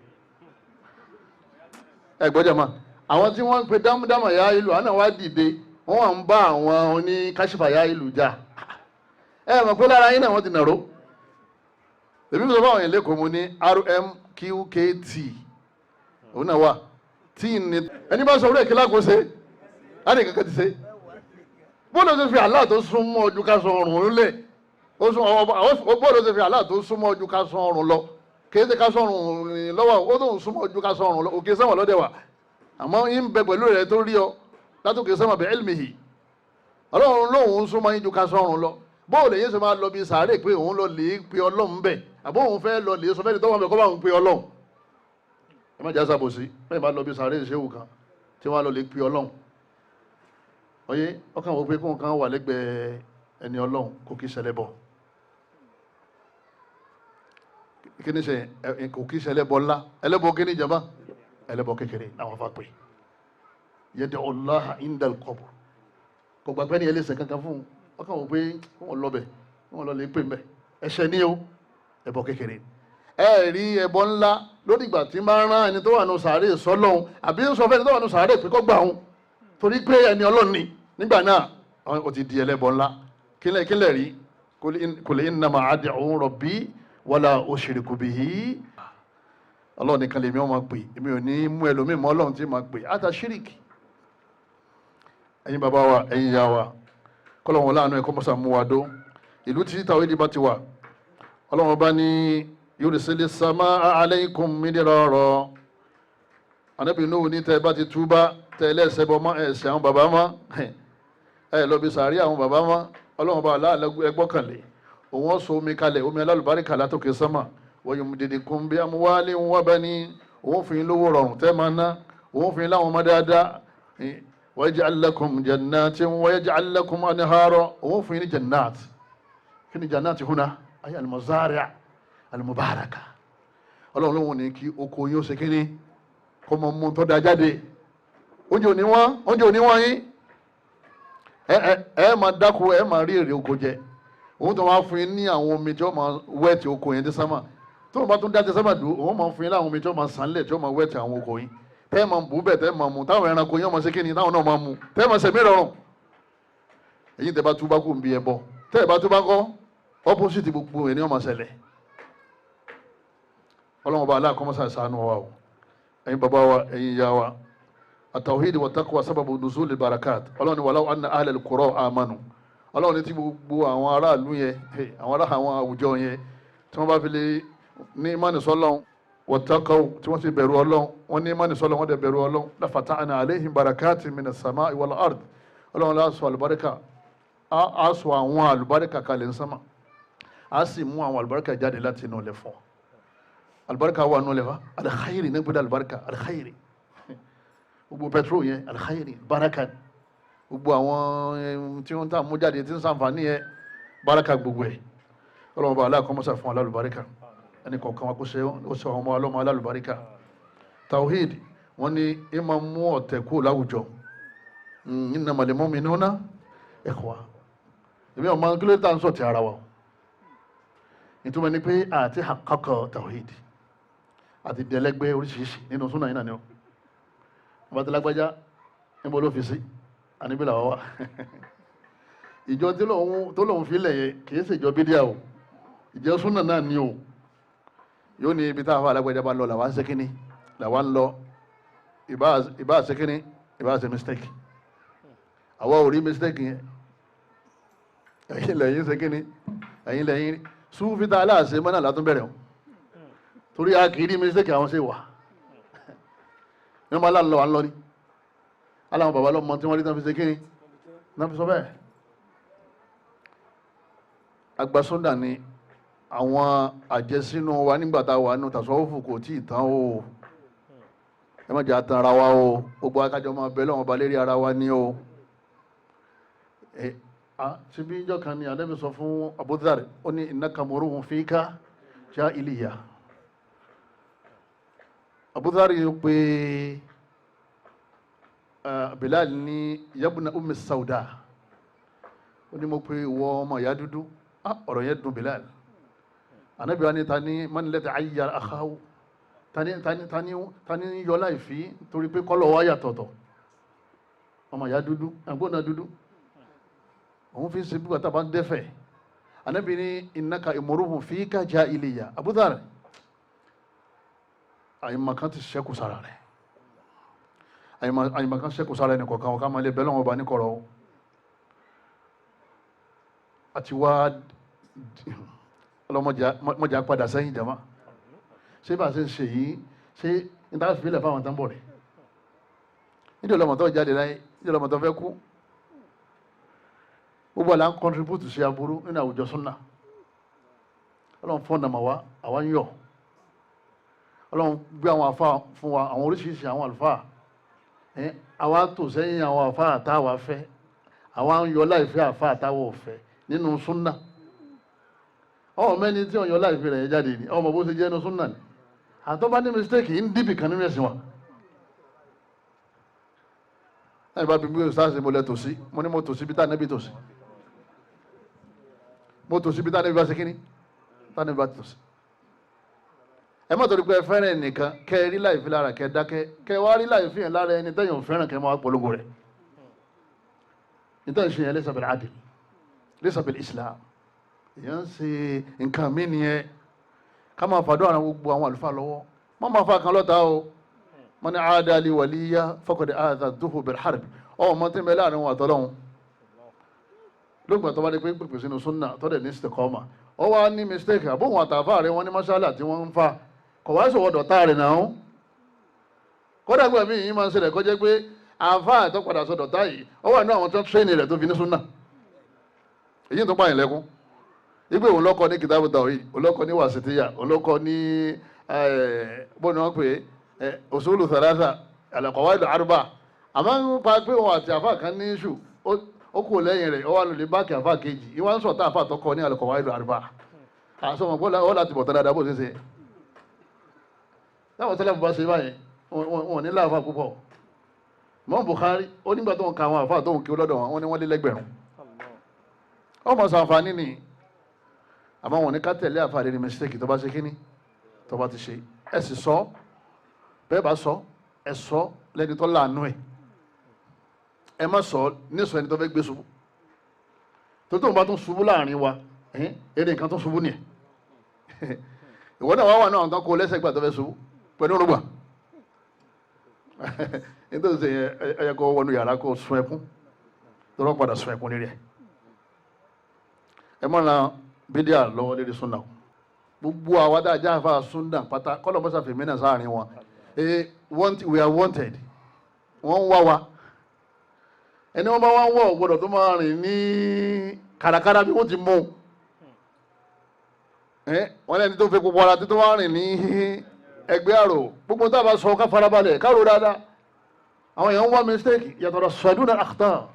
ẹgbẹ́ jama àwọn tí wọ́n ń pe dámúdámà ya ìlú àwọn náà wàá dìde wọ́n wà ń bá àwọn oní káṣífà ya ìlú jà. Mọ̀ pé lára yín náà wọ́n ti nàró. èmi sọ fún àwọn yẹn lẹ́kọ̀ọ́ mo ní RMQKT òun náà wà tí ní ẹni bá sọ orí èké lákòóse á ní kankan ti ṣe. bóòlù ṣe fi Allah tó súnmọ́ ojú ká sọ ọrùn lẹ̀ bóòlù ṣe fi Allah tó súnmọ́ ojú ká sọ ọrùn lọ kìí ṣe ká sọ ọrùn lọ́wọ́ ó tó ń súnmọ́ ojú ká sọ ọrùn lọ òkè sẹ́wọ̀n lọ́dẹ̀ wà àmọ́ yín bẹ pẹ̀lú rẹ̀ tó rí ọ látòkè sẹ́wọ̀n bẹ̀ ilmihi ọlọ́run lóhùn súnmọ́ yín ju ká sọ ọrùn lọ bóòlù yín ṣe máa lọ bí sàárè pé òun lọ lè pe ọlọ́run bẹ̀ àbó òun fẹ́ lọ lè sọ fẹ́ni tọ́wọ́ bẹ̀ kọ́ bá òun pe ọlọ́run. ẹ má jà sábòsí bẹ́ẹ̀ bá lọ bí sàárè ìṣẹ́wù kan tí wọ́n á lọ lè pe ọlọ́run. ọyẹ ọkàn wọ pé kóun kan wà lẹ́gbẹ̀ẹ́ ẹni ọlọ́run kò kí ṣẹlẹ̀ bọ̀ kí ni ṣe kò kí ṣẹlẹ̀ bọ̀ ńlá ẹlẹ́bọ̀ kí ni jama ẹlẹ́bọ̀ kékeré àwọn afa pè yad'u Allah indal qabr kò gbàgbẹ́ ni ẹlẹ́sẹ̀ kankan fún un ọkàn wò pé wọ́n lọ bẹ̀ wọ́n lọ lè pè mẹ́ ẹ̀ṣẹ̀ ní o ẹbọ kékeré ẹ rí ẹbọ ńlá lórí ìgbà tí máa ń rán ẹni tó wà nù sàárè sọ́lọ́hun àbí ń sọ fẹ́ni tó wà nù sàárè pé kó gbà òun torí pé ẹni ọlọ́run ni nígbà náà ó ti di ẹlẹ́bọ ńlá kílẹ̀ rí qul innama ad'u rabbi wala ushriku bihi ọlọ́run nìkan lèmi wọn máa pè èmi ò ní mú ẹlòmíì mọ́ ọlọ́run tí máa pè àtà ṣíríkì. ẹ̀yin bàbá wa ẹ̀yin ìyá wa kọ́lọ́wọ́n láàánú ẹ̀kọ́ mọ́sà mú wa dó ìlú tí tàwídìí bá ti wà ọlọ́wọ́n bá ní yursilis samaa alaykum midrara ànábì Nuhu ní tẹ́ bá ti túbá tẹ́ ẹlẹ́sẹ̀ bọ́ mọ́ ẹ̀sẹ̀ àwọn bàbá mọ́ ẹ̀ lọ bí sàárì àwọn bàbá mọ́ ọlọ́wọ́n bá ẹgbọ́kànlé òun sọ omi kalẹ̀ omi alálùbáríkà látòkè sánmà wa yumdidukum bi amwalin wa banin òun fi lówó rọrùn tẹ́ máa ná òun fi láwọn ọmọ dáadáa ويجعل لكم جنات ويجعل لكم أنهارا وفين جنات فين جنات هنا أي المزارع المباركة Ọlọ́run ló ní kí oko yín ó ṣe kíní kó mọ mú tó da jáde oúnjẹ òní wọ́n yín ẹ máa dáko ẹ máa rí èrè oko jẹ òun tó máa fún yín ní àwọn omi tí ó máa wẹ́ẹ̀tì oko yẹn dé sámà tó wọn bá tún dá dé sámà dùn òun máa fún yín láwọn omi tí ó máa sànlẹ̀ tí ó máa wẹ́ẹ̀tì àwọn oko yín tẹ́ máa bù bẹ́ẹ̀ tẹ́ máa mú táwọn ẹranko yẹn máa ṣe kíni táwọn náà máa mú tẹ́ máa ṣẹ̀mí rọrùn èyí tẹ́ bá túbá kù ń bí ẹbọ tẹ́ bá túbá kọ́ opposite gbogbo ẹ̀ ní ọmọ ṣẹlẹ̀ ọlọ́run ọba aláàkọ́mọ́sá ṣàánú wa o ẹ̀yin bàbá wa ẹ̀yin ìyá wa at-tawhid wa taqwa sababu nuzul barakat ọlọ́run ni walau anna ahlal qura amanu ọlọ́run ní tí gbogbo àwọn aráàlú yẹn àwọn àwùjọ yẹn tí wọ́n bá fi lè ní ìmánì sọ́lọ́run wattaqaw tí wọ́n ti bẹ̀rù ọlọ́run wọ́n ní ìmánì sọ́lọ́run wọ́n dẹ̀ bẹ̀rù ọlọ́run la fatahna alayhim barakatin minas samai wal ard ọlọ́run la sọ àlùbáríkà á sọ àwọn àlùbáríkà kalẹ̀ ń sánmà á sì mú àwọn àlùbáríkà jáde láti inú ilẹ̀ fún àlùbáríkà wà nù ilẹ̀ fa alkhairi ní gbẹdẹ àlùbáríkà alkhairi gbogbo petrol yẹn alkhairi baraka gbogbo àwọn tí wọ́n tà mú jáde tí ń sàǹfààní yẹn baraka gbogbo ẹ̀ ọlọ́run bá aláàkọ́mọ́sà fún alálùbáríkà ẹni kọ̀ọ̀kan wa kó ṣe ọmọ ọlọ́mọ alálùbáríkà tawhid wọ́n ní ìmọ̀ mú ọ̀tẹ̀ kú láwùjọ innamal mu'minuna ikhwa èmi ọmọ kílódé ń sọ ti ara wa ìtumọ̀ ni pé àti àkọ́kọ́ tawhid àti dẹ̀lẹ́gbẹ́ oríṣiríṣi nínú súnà yìí náà ni ó ọba tí lágbájá níbo ló fi sí àníbí làwọn wà ìjọ tó lòun fi lẹ̀ yẹ kìí ṣèjọ bídíà o ìjọ súnà náà ni o yóò ní ibi táwọn alágbájá bá lọ làwọn ń ṣe kínní làwọn ń lọ ìbá ṣe kínní ìbá ṣe mistake àwa ò rí mistake yẹn ẹ̀yin lẹ́yìn ṣe kínní ẹ̀yin lẹ́yìn súnfìtà aláàṣẹ mọ́nà látún bẹ̀rẹ̀ o torí a kìí rí mistake àwọn ṣe wà ní wọ́n máa láàrín lọ wà ń lọ ní aláwọn bàbá lọ́mọ tí wọ́n rí tán fi ṣe kíni náà fi sọ bẹ́ẹ̀ agbásọ́dà ni àwọn àjẹsínú wa nígbàtà wà nínú tàṣọ́wọ́fù kò tí ì tán o ẹ má jẹ́ àtàn ara wa o gbogbo akájọ máa bẹ lọ́wọ́ ba lérí ara wa ní o ṣe bí ìjọ kan ní Ànábì sọ fún Abu Dharr ó ní innaka muruhun fika jahiliya. Abu Dharr yóò pé Bilal ní yabna ummi sauda ó ní mo pé ìwọ ọmọ ìyá dúdú ọ̀rọ̀ yẹn dùn Bilal. Ànábì wa ní tani man ladhi ayyara akhahu tani yọ láìfí torí pé kọ́lọ̀ wá yàtọ̀tọ̀ ọmọ ìyá dúdú àgbọ̀nà dúdú òun fi ń ṣe bí wàtá bá ń dẹ́fẹ̀. Ànábì ní innaka muruhun fika jahiliya. Abu Dharr àyìnmọ̀kan ti ṣẹ́kù sára rẹ̀ àyìnmọ̀kan ṣẹ́kù sára ẹni kọ̀ọ̀kan ọ̀ká máa lè bẹ́ẹ̀ lọ́wọ́ bá ní kọ̀rọ̀ àti wá ọlọ́mọjà padà sẹ́yìn jama ṣé bá ṣe ń ṣe yìí ṣé n ta fi ilẹ̀ fáwọn tán bọ̀ rẹ̀ nídìí ọlọ́mọtọ́ jáde láyé nídìí ọlọ́mọtọ́ fẹ́ kú gbogbo àlà ń contribute sí aburú nínú àwùjọ súnà ọlọ́run fọ́nà mà wá àwa ń yọ̀ ọlọ́run gbé àwọn àfa fún wa àwọn oríṣiríṣi àwọn àlùfáà àwa tò sẹ́yìn àwọn àfa àtàwà fẹ́ àwa ń yọ láìfẹ́ àfa àtàwà ọ̀fẹ́ nínú súnà ọmọ mẹ́ni tí ọ̀yọ́ láìfẹ́ rẹ̀ jáde ní ọmọ bó ṣe jẹ́ nínú súnà ni àtọ́bá ní mistake ń dìbì kan nínú ẹ̀sìn wa láì bá bí mi ò sáà ṣe mo lẹ tòsí mo ní mo tòsí bí tá nẹ́bí tòsí mo tòsí bí tá nẹ́bí bá ṣe kíní tá nẹ́bí bá tòsí. ẹ má torí pé ẹ fẹ́ràn ẹnìkan kẹ ẹ rí láìfi lára kẹ dákẹ́ kẹ wá rí láìfi yẹn lára ẹni tẹ́yìn ò fẹ́ràn kẹ máa polongo rẹ̀ nítorí ṣe yẹn laysa bil adl laysa bil islam èèyàn ń ṣe nǹkan mí nìyẹn ká máa fàdó àwọn gbogbo àwọn àlùfáà lọ́wọ́ má máa fa kan lọ́ta o man aada li waliya faqad aadhantuhu bil harb ọmọ tí ń bẹ láàrin wọn àtọ́lọ́hún lóògbà tó bá dé pé pèpè sínú súnà tó dẹ̀ ní istiqama ọ wá ní mistake àbóhùn àtàfà rẹ wọn ní masala tí wọ́n ń fa kọ̀ wá sọ̀wọ́ dọ̀tá rẹ̀ náà kódà gbà mí yìí máa ń ṣẹlẹ̀ kọjá pé àfà tó padà sọ dọ̀tá yìí ọ wà ní àwọn tó ń tírẹ́nì rẹ̀ tó fi ní súnà èyí tó pààyàn lẹ́kún igbe òun lọ́kọ ní kìtàbù tawhid olókọ ní wàsítíyà olókọ ní bọ́ọ̀nù wọn pé usulu thalatha al-qawaid al-arba àmọ́ ń pa pé òun àti àfà kan ní iṣu ó kù lẹ́yìn rẹ̀ ó wà lórí báàkì àfà kejì ìwà ń sọ̀tà àfà tó kọ ní al-qawaid al-arba àṣọmọ̀ bọ́ọ̀lá ó láti bọ̀ tán dáadáa bó ṣe ṣe táwọn tẹ́lẹ̀ bá ṣe báyìí wọn ní láàfà púpọ̀ mọ́ Bukhari ó nígbà tó ń ka àwọn àfà tó ń kí lọ́dọ̀ wọn ní wọ́n lé lẹ́gbẹ̀rún ọmọ sàǹfààní ni àmọ́ wọn ní ká tẹ̀lé àfà rẹ̀ ní mistake tó bá ṣe kíní tó bá ti ṣe ẹ sì sọ bẹ́ẹ̀ bá sọ ẹ sọ lẹ́ni tó láàánú ẹ̀ ẹ má sọ nísọ ẹni tó fẹ́ gbé ṣubú tó tóun bá tún ṣubú láàrin wa eré nǹkan tó ṣubú nìyẹn ìwọ náà wà náà tán kó lẹ́sẹ̀ gbà tó fẹ́ ṣubú pẹ̀lú orúgbà nítorí ṣe ẹyẹ kó wọnú yàrá kó sun ẹkún tó rọ́ padà sun ẹkún lérí ẹ̀ ẹ má na bídíà lọ́wọ́ lérí súnà gbogbo àwọn adájá àfa súnà pátá kọ́lọ̀ mọ́sá fèmí náà sáàrin wọn we are wanted wọ́n ń wá wa ẹni wọ́n bá wá ń wọ̀ gbọ́dọ̀ tó máa rìn ní kàràkàrà bí wọ́n ti mú wọ́n lẹ́ni tó fẹ́ gbogbo ara tó wá rìn ní ẹgbẹ́ àrò gbogbo tá a bá sọ ká farabalẹ̀ káàrò dáadáa àwọn èèyàn ń wá mistake yàtọ̀ sọ̀dúnà àkútà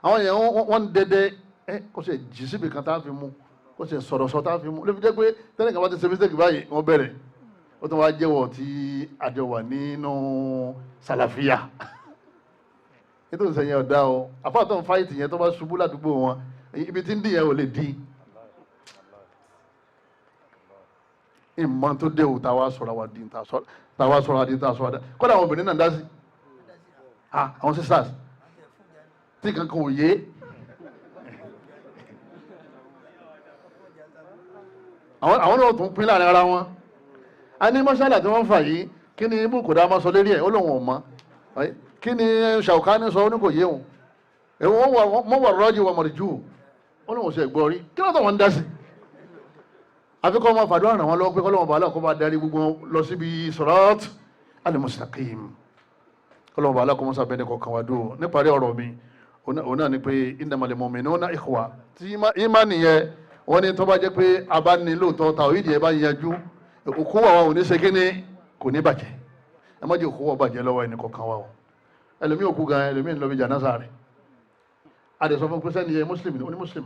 àwọn èèyàn wọ́n ń dẹdẹ kó ṣe jì síbi kan tá a fi mú kó ṣe sọ̀rọ̀ sọ tá a fi mú ló fi jẹ́ pé tẹ́lẹ̀ kan bá ti ṣe mistake báyìí wọ́n bẹ̀rẹ̀ ó tún wá jẹ́wọ́ tí àjọ wà nínú sàlàfíà nítorí sẹ́yìn ọ̀dá o àfáàtọ̀ ń fáìtì yẹn tó bá ṣubú ládùúgbò wọn ibi tí ń dìyẹn ò lè di ìmọ̀ tó dé o táwa sọ̀rọ̀ wa di táwa sọ̀rọ̀ àdín táwa sọ̀rọ̀ àdá kọ́dà àwọn obìnrin náà dá sí àwọn sisters tí kankan ò yé àwọn náà tún pín láàrin ara wọn a ní mọ́ṣálà tí wọ́n fà yìí kí ni ibù kò dá máa sọ lérí ẹ̀ ó lóun ò mọ̀ kí ni Ṣàwùkání sọ ó ní kò yé òun mọ́ wà rọ́jì wà mọ̀rìjú ó lóun ṣe gbọ́ rí kí ló tó wọn dá sí àfikọ́ ọmọ fàdúrà ràn wọ́n lọ́wọ́ pé kọ́lọ́wọ́n bàálà kó bá darí gbogbo lọ síbi sirat al-mustaqim kọ́lọ́wọ́n bàálà kó mọ́ sábẹ́ ní kọ̀ọ̀kan wá dúró níparí ọ̀rọ̀ mi òun náà ni pé innamal mu'minuna ikhwa tí ìmánì yẹn wọ́n ní tó bá jẹ́ pé a bá ní lóòótọ́ tàwídì ẹ̀ bá yanjú òkú àwọn ò ní ṣe kíní kò ní bàjẹ́ ẹ má jẹ́ òkú wọ́n bàjẹ́ lọ́wọ́ ẹnì kọ̀ọ̀kan wa o ẹlòmíì òkú gan ẹlòmíì ń lọ bí jánásà rẹ̀ adẹ̀sọ fún pẹ́sẹ́ ni muslim ní muslim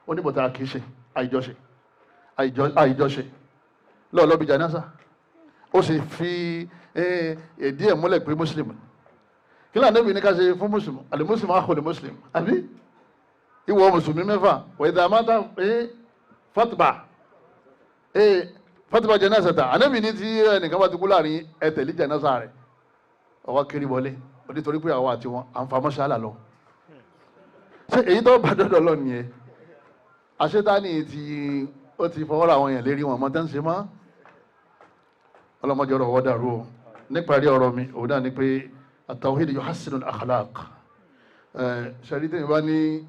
oníbọ̀tà kìí ṣe àìjọṣe lọ́ọ̀lọ́ bí jánásà ó sì fi èdí ẹ̀ múlẹ̀ pé muslim kí lóò Ànábì ní ká ṣe fún muslim al-muslim akhul muslim àbí ìwọ mùsùlùmí mẹ́fà wa idha mata fatba janazata Ànábì ní tí ẹnìkan bá ti kú láàrin ẹ tẹ̀lé jánásà rẹ̀ ọwọ́ kiri wọlé onítorí pé àwọn àti wọn à ń fa mọ́ṣálà lọ ṣe èyí tó bá dọ́dọ̀ lọ nìyẹn àṣetáni tí ó ti fọwọ́ra àwọn èèyàn lérí wọn mọ́ tẹ́ ń ṣe mọ́ ọlọ́mọdé ọ̀rọ̀ wọ́n dàrú o níparí ọ̀rọ̀ mi òun náà ni pé at-tawhid yuhassinu al-akhlaq ṣẹ̀rí tẹ́yìn bá ní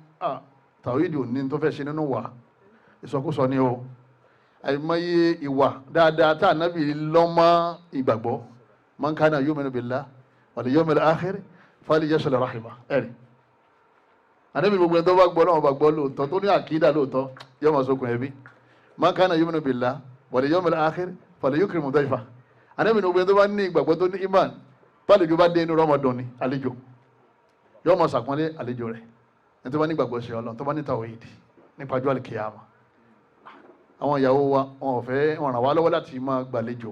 tawhid ò ní tó fẹ́ ṣe nínú wà ìsọkúsọ ni o àìmọye ìwà dáadáa tá ànábì lọ́mọ ìgbàgbọ́ man kana yu'minu billah wal yawmil akhir falyasil rahimah ẹ̀rì ànábì gbogbo ẹni tó bá gbọ́ náà bá gbọ́ lóòótọ́ tó ní àkídà lóòótọ́ yóò máa sókun ẹbí man kana yu'minu billah wal yawmil akhir falyukrim dayfa ànábì gbogbo ẹni tó bá ní ìgbàgbọ́ tó ní iman bálejò bá dé inú Ramadan ni àlejò yóò máa sàpọ́nlé àlejò rẹ̀ ẹni tó bá ní ìgbàgbọ́ ṣe Ọlọ́run tó bá ní tawhid nípa ọjọ́ àlìkìyàmà àwọn ìyàwó wa wọn ò fẹ́ wọn ràn wá lọ́wọ́ láti máa gbàlejò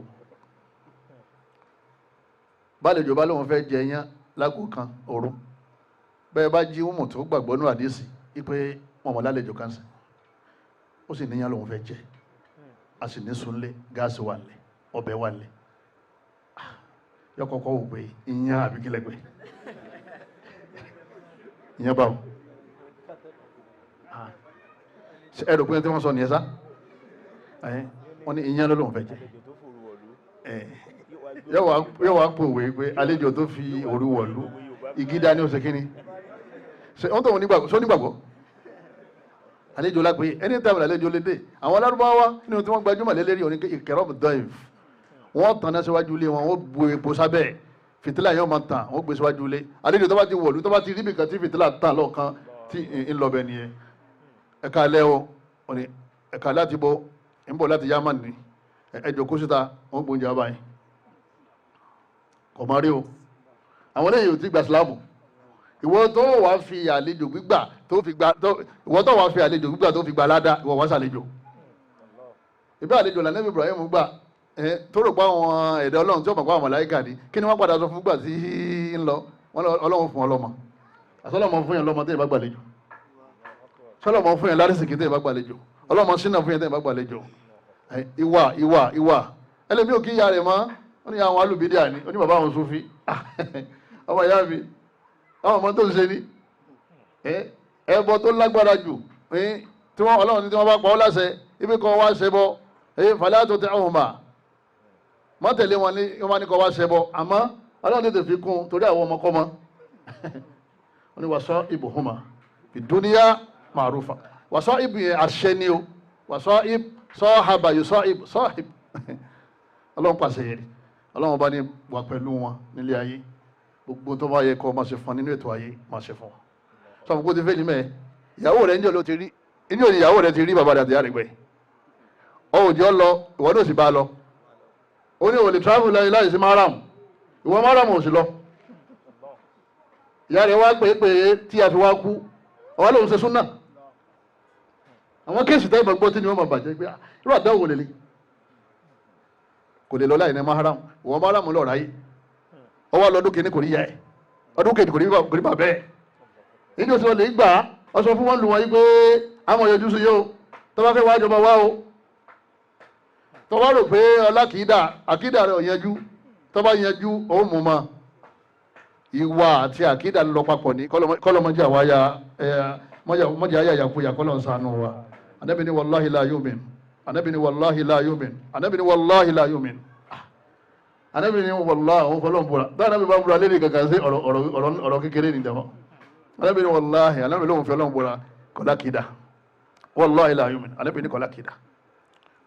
bálejò bá lóun fẹ́ jẹ yán lágò kan òru bẹ́ẹ̀ bá jí wọ́n tó gbàgbọ́ ní àdísì wípé wọn mọ̀ lálejò kan sí ó sì níyàn lóun fẹ́ jẹ a sì ní sunlé gáàsì wà lẹ̀ ọbẹ̀ wà lẹ̀ yọ kọ́kọ́ wò pé ìyàn àbí kílẹ̀ pé ìyàn báwo ẹ̀rọ pé tí wọ́n sọ nìyẹn sá wọ́n ní ìyàn lóun fẹ́ jẹ yọ wá pòwe pé àlejò tó fi òru wọ̀lú ìgídá ní oṣù kínní wọ́n tó wọn nígbàgbọ́ àlejò lápé ẹni tàbí àlejò lédè àwọn alárúbáwá nínú tí wọ́n gbajúmọ̀ lélẹ́rí òní ìkẹrọ́mù dọ́ìf wọ́n tàn náà síwájú ilé wọn wọ́n bu epo sábẹ́ fìtílà yóò máa tàn wọ́n gbé síwájú ilé àlejò tó bá ti wọ̀lú tó bá ti rí bìkan tí fìtílà tàn lọ́ọ̀kan tí ń lọ bẹ nìyẹn ẹ̀ka alẹ́ o òní ẹ̀ka láti bọ́ ń bọ̀ láti Yámánì ní ẹjọ́ kó síta wọ́n gbóúnjẹ abáyé kọ̀ máa rí o àwọn eléyìí ò ti gba sílámù ìwọ tó wà fi àlejò gbígbà tó fi gba ládá ìwọ wá sàlejò ìbí àlejò lànàbí Ibrahim gbà tó rò pé àwọn ẹ̀dá Ọlọ́run tí ó mọ̀ pé àwọn màláíkà ní kí ni wọ́n padà sọ fún gbà tí ń lọ Ọlọ́run fún ọlọ́mọ àsọlọ́mọ fún yẹn lọ́mọ tẹ́ ìbá gbàlejò sọlọ́mọ fún yẹn lárísìkí tẹ́ ìbá gbàlejò Ọlọ́mọ sínà fún yẹn tẹ́ ìbá gbàlejò ìwà ẹlẹ́mí ò kí ìyá rẹ̀ mọ́ ó ní àwọn alùbídíà ní ó ní bàbá àwọn Sufi ọmọ ìyá mi àwọn ọmọ tó ń ṣe ní ẹbọ tó lágbára jù tí wọ́n Ọlọ́run ní tí wọ́n bá pa ọ́ láṣẹ ibi kan wá ṣẹbọ fàlẹ́ tó tẹ ọ̀hún mà má tẹ̀lé wọn ní wọ́n ní kọ́ wá ṣẹbọ àmọ́ Ọlọ́run tètè fi kún torí àwọn ọmọkọ́mọ wọ́n ní wàṣọ ibò hùmà ìdúníyà màrúfà wàṣọ ibò yẹn àṣẹ ni o wàṣọ ibò sọ́ọ̀hàbà yóò sọ́ọ̀hìb Ọlọ́run pàṣẹ yẹn Ọlọ́run bá ní wà pẹ̀lú wọn nílé ayé gbogbo tó bá yẹ kọ́ máa ṣe fún nínú ètò ayé máa ṣe fún wọn sọ fún kó ti fẹ́ ní mẹ́ ìyàwó rẹ̀ ń jẹ́ ló ti rí inú òní ìyàwó rẹ̀ ti rí bàbá rẹ̀ àti ìyá rẹ̀ gbẹ̀ ọ ò jẹ́ ọ lọ ìwọ náà sì bá a lọ ó ní òlè travel lẹ́yìn láì sí maram ìwọ maram ò sì lọ ìyá rẹ̀ wá pé tí a fi wá kú ọwọ́ lòun ṣe súnà àwọn kéèsì tẹ́ ìgbàgbọ́ tí ni wọ́n máa bàjẹ́ pé irú àdáwò wò lélẹ̀ kò lè lọ láì ní maram ìwọ maram lọ ráyé ọwọ́ lọ́dún kìíní kò ní yẹ ọdún kejì kò ní bà bẹ́ẹ̀ nínú oṣù lè gbà ọ sọ fún wọn lù wọn yí pé àwọn yọjú sí yóò tó bá fẹ́ wá jọba wá o tó bá rò pé àkídà rẹ̀ ò yanjú tó bá yanjú ó mú ma ìwà àti àkídà lọ papọ̀ ní kọ́lọ́mọdé àwáyà mọ́jà ayà yàkúyà kọ́lọ́ sànù wa Ànábì ní wàláhì la yu'min Ànábì ní wàláhì la yu'min Ànábì ní wàláhì la yu'min Ànábì ní wàláhì àwọn fọlọ́n búra dáa Ànábì bá búra lérí kankan sí ọ̀rọ̀ kékeré ní ìdàmọ́ Ànábì ní wàláhì Ànábì lóhun fọlọ́n búra kọ́lá kìdá wàláhì la yu'min Ànábì ní kọ́lá kìdá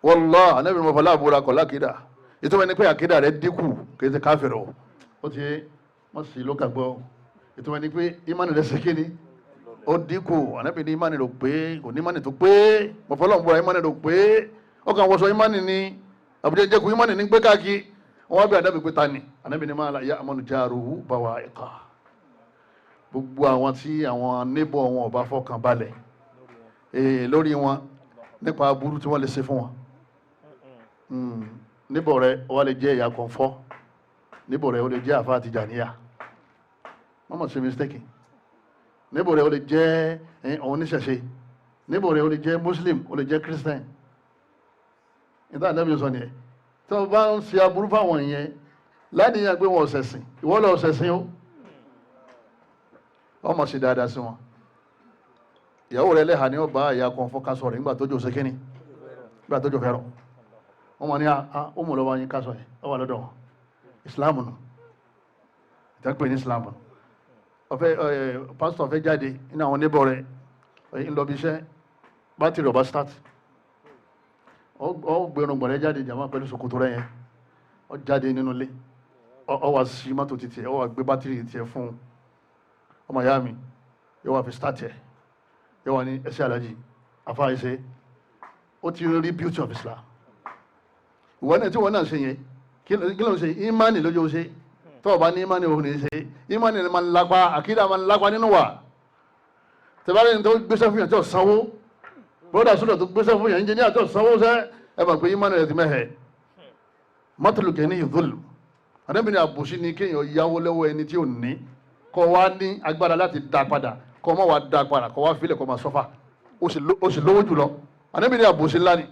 wàláhì Ànábì ní fọlọ́n búra kọ́lá kìdá ìtumọ̀ ní pé àkídà rẹ̀ dínkù kìí ṣe káfíìrì ó ti wọ́n sì ló kàgbọ́ ìtumọ̀ ní pé ìmánì rẹ̀ ṣe kíni ó dínkù Ànábì ní ìmánì rẹ̀ pé kò ní ìmánì tó pé mọ̀fọ́lọ́n búra ìmánì rẹ̀ pé ọkàn wọ́sọ ìmánì ní àbújá jẹ́kù ìmánì ní gbé káàkiri wọ́n bí ànábì pé ta ni ànábì ní máa ya amanu jaruhu bawa'iqa gbogbo àwọn tí àwọn níbọ̀ wọn ò bá fọkàn balẹ̀ lórí wọn nípa aburú tí wọ́n lè ṣe fún wọn níbọ̀ rẹ̀ wọ́n lè jẹ́ ìyá kan fọ́ níbọ̀ rẹ̀ ó lè jẹ́ àfáà Tìjàníyà wọ́n mọ̀ sí mistake níbọ̀ rẹ̀ ó lè jẹ́ òun oníṣẹ̀ṣe níbọ̀ rẹ̀ ó lè jẹ́ muslim ó lè jẹ́ christian nígbà Ànábì sọ nìyẹn tí wọ́n bá ń ṣe aburú fáwọn ìyẹn láníyàn pé wọn ọ̀sẹ̀sìn ìwọ lọ ọ̀sẹ̀sìn ó wọ́n mọ̀ sí dáadáa sí wọn ìyàwó rẹ̀ lẹ́hà ní ọba ìyá kan fọ́ kásọ̀ rẹ̀ nígbà tójò ṣe kíní nígbà tójò fẹ́ràn wọ́n mọ̀ ní ó mú lọ́wọ́ yín kásọ̀ yẹn ó wà lọ́dọ̀ wọn ìsìláàmù nù ìtẹ́pẹ́ ní ìsìláàmù ọ̀fẹ́ pásítọ̀ fẹ́ jáde nínú àwọn níbọ̀ rẹ̀ ń lọ bí iṣẹ́ bátìrì ọba start ọ gbẹrun gbọ̀rẹ́ jáde jàmá pẹ̀lú ṣòkòtò rẹ̀ yẹn ọ jáde nínú ilé ọ wá sí mọ́tò títì ọ wá gbé bátìrì tiẹ̀ fún ọmọ ìyá mi yóò wá fi start ẹ̀ yóò wá ní ẹsẹ̀ alájì afá ẹsẹ̀ ó ti rí beauty of Islam ìwọ náà tí wọ́n náà ṣe yẹn kí ló ń ṣe ìmánì lójó ṣe tó o bá ní ìmánì òun ní ṣe ìmánì ni máa ń lápá àkídà máa ń lápá nínú wa tẹ̀bárí ní tó gbéṣẹ́ fún yàn tí ò sanwó bọ́dà sọ́dọ̀ tó gbéṣẹ́ fún yàn engineer tí ò sanwó sẹ́ ẹ mọ̀ pé ìmánì rẹ̀ ti mẹ́hẹ̀ mọ́tòlù kẹ́ni ìdúlù àdébìnrin àbòsí ni kéèyàn yáwó lọ́wọ́ ẹni tí ò ní kọ́ wá ní agbára láti dá padà kọ́ mọ́ wá dá padà kọ́ wá fílẹ̀ kọ́ máa sọ́fà ó sì lówó jùlọ àdébìnrin àbòsí ńlá ni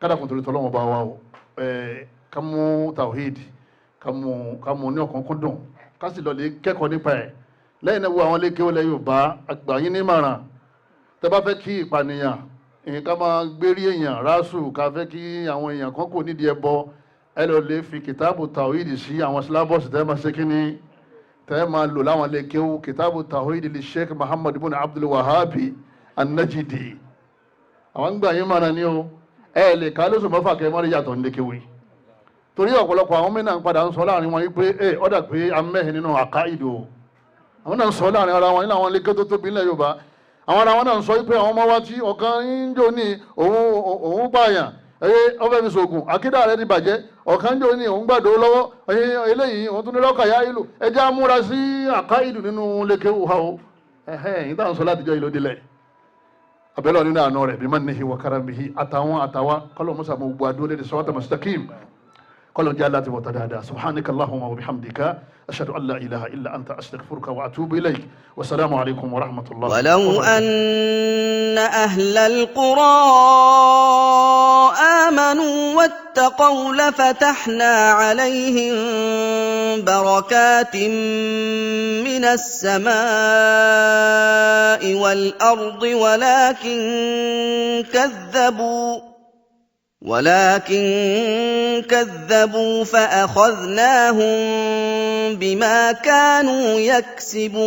kádàkùn torí tọ́lọ́wọ́n bá wá o ká mú tawhid ká mú ní ọ̀kánkúndùn ká sì lọ lè kẹ́kọ̀ọ́ nípa ẹ̀ lẹ́yìn náà wo àwọn lékè wọlé Yorùbá àgbà yín nímọ̀ràn tẹ́ bá fẹ́ kí ìpànìyàn ká máa gbérí èèyàn ráṣù ká fẹ́ kí àwọn èèyàn kan kò nídìí ẹbọ ẹ lọ lè fi kìtàbù tawhid sí àwọn sílábọ̀sì tẹ́ máa ṣe kí ni tẹ́ máa lò láwọn lékè wò kìtàbù tawhid li Sheikh Muhammad ibn Abdul Wahhabi An-Najdi àwọn gbà yín mọ̀ràn ni o ẹ lè ká lóṣù mọ́fà kẹ́ mọ́rí yàtọ̀ ní lékè wò torí ọ̀pọ̀lọpọ̀ àwọn mẹ́ta ń padà ń sọ láàrin wọn yí pé ọ̀dà pé amẹ́hìn nínú àkáìdò àwọn náà ń sọ láàrin ara wọn nínú àwọn lékè tó tóbi nílẹ̀ Yorùbá àwọn ará wọn náà ń sọ pé àwọn ọmọ wa tí ọ̀kan ń jò ní òun pààyàn ọfẹ́ mi sògùn àkídà rẹ ti bàjẹ́ ọ̀kan ń jò ní òun gbàdó lọ́wọ́ eléyìí òun tún ní lọ́kà yá ìlú ẹjẹ́ amúra sí àkáìdò nínú lékè wà ó yìí táwọn sọ látijọ́ ìlú dilẹ̀ abẹ́lẹ́ nínú àná rẹ̀ bí mannihi wa karamihi àtàwa kọ́lọ̀ musa mo gbọ́ adúlé ní sọ́wọ́tà mustaqim قال جالات وتدادا سبحانك اللهم وبحمدك أشهد أن لا إله إلا أنت أستغفرك وأتوب إليك والسلام عليكم ورحمة الله ولو أن أهل القرى آمنوا واتقوا لفتحنا عليهم بركات من السماء والأرض ولكن كذبوا فأخذناهم بما كانوا يكسبون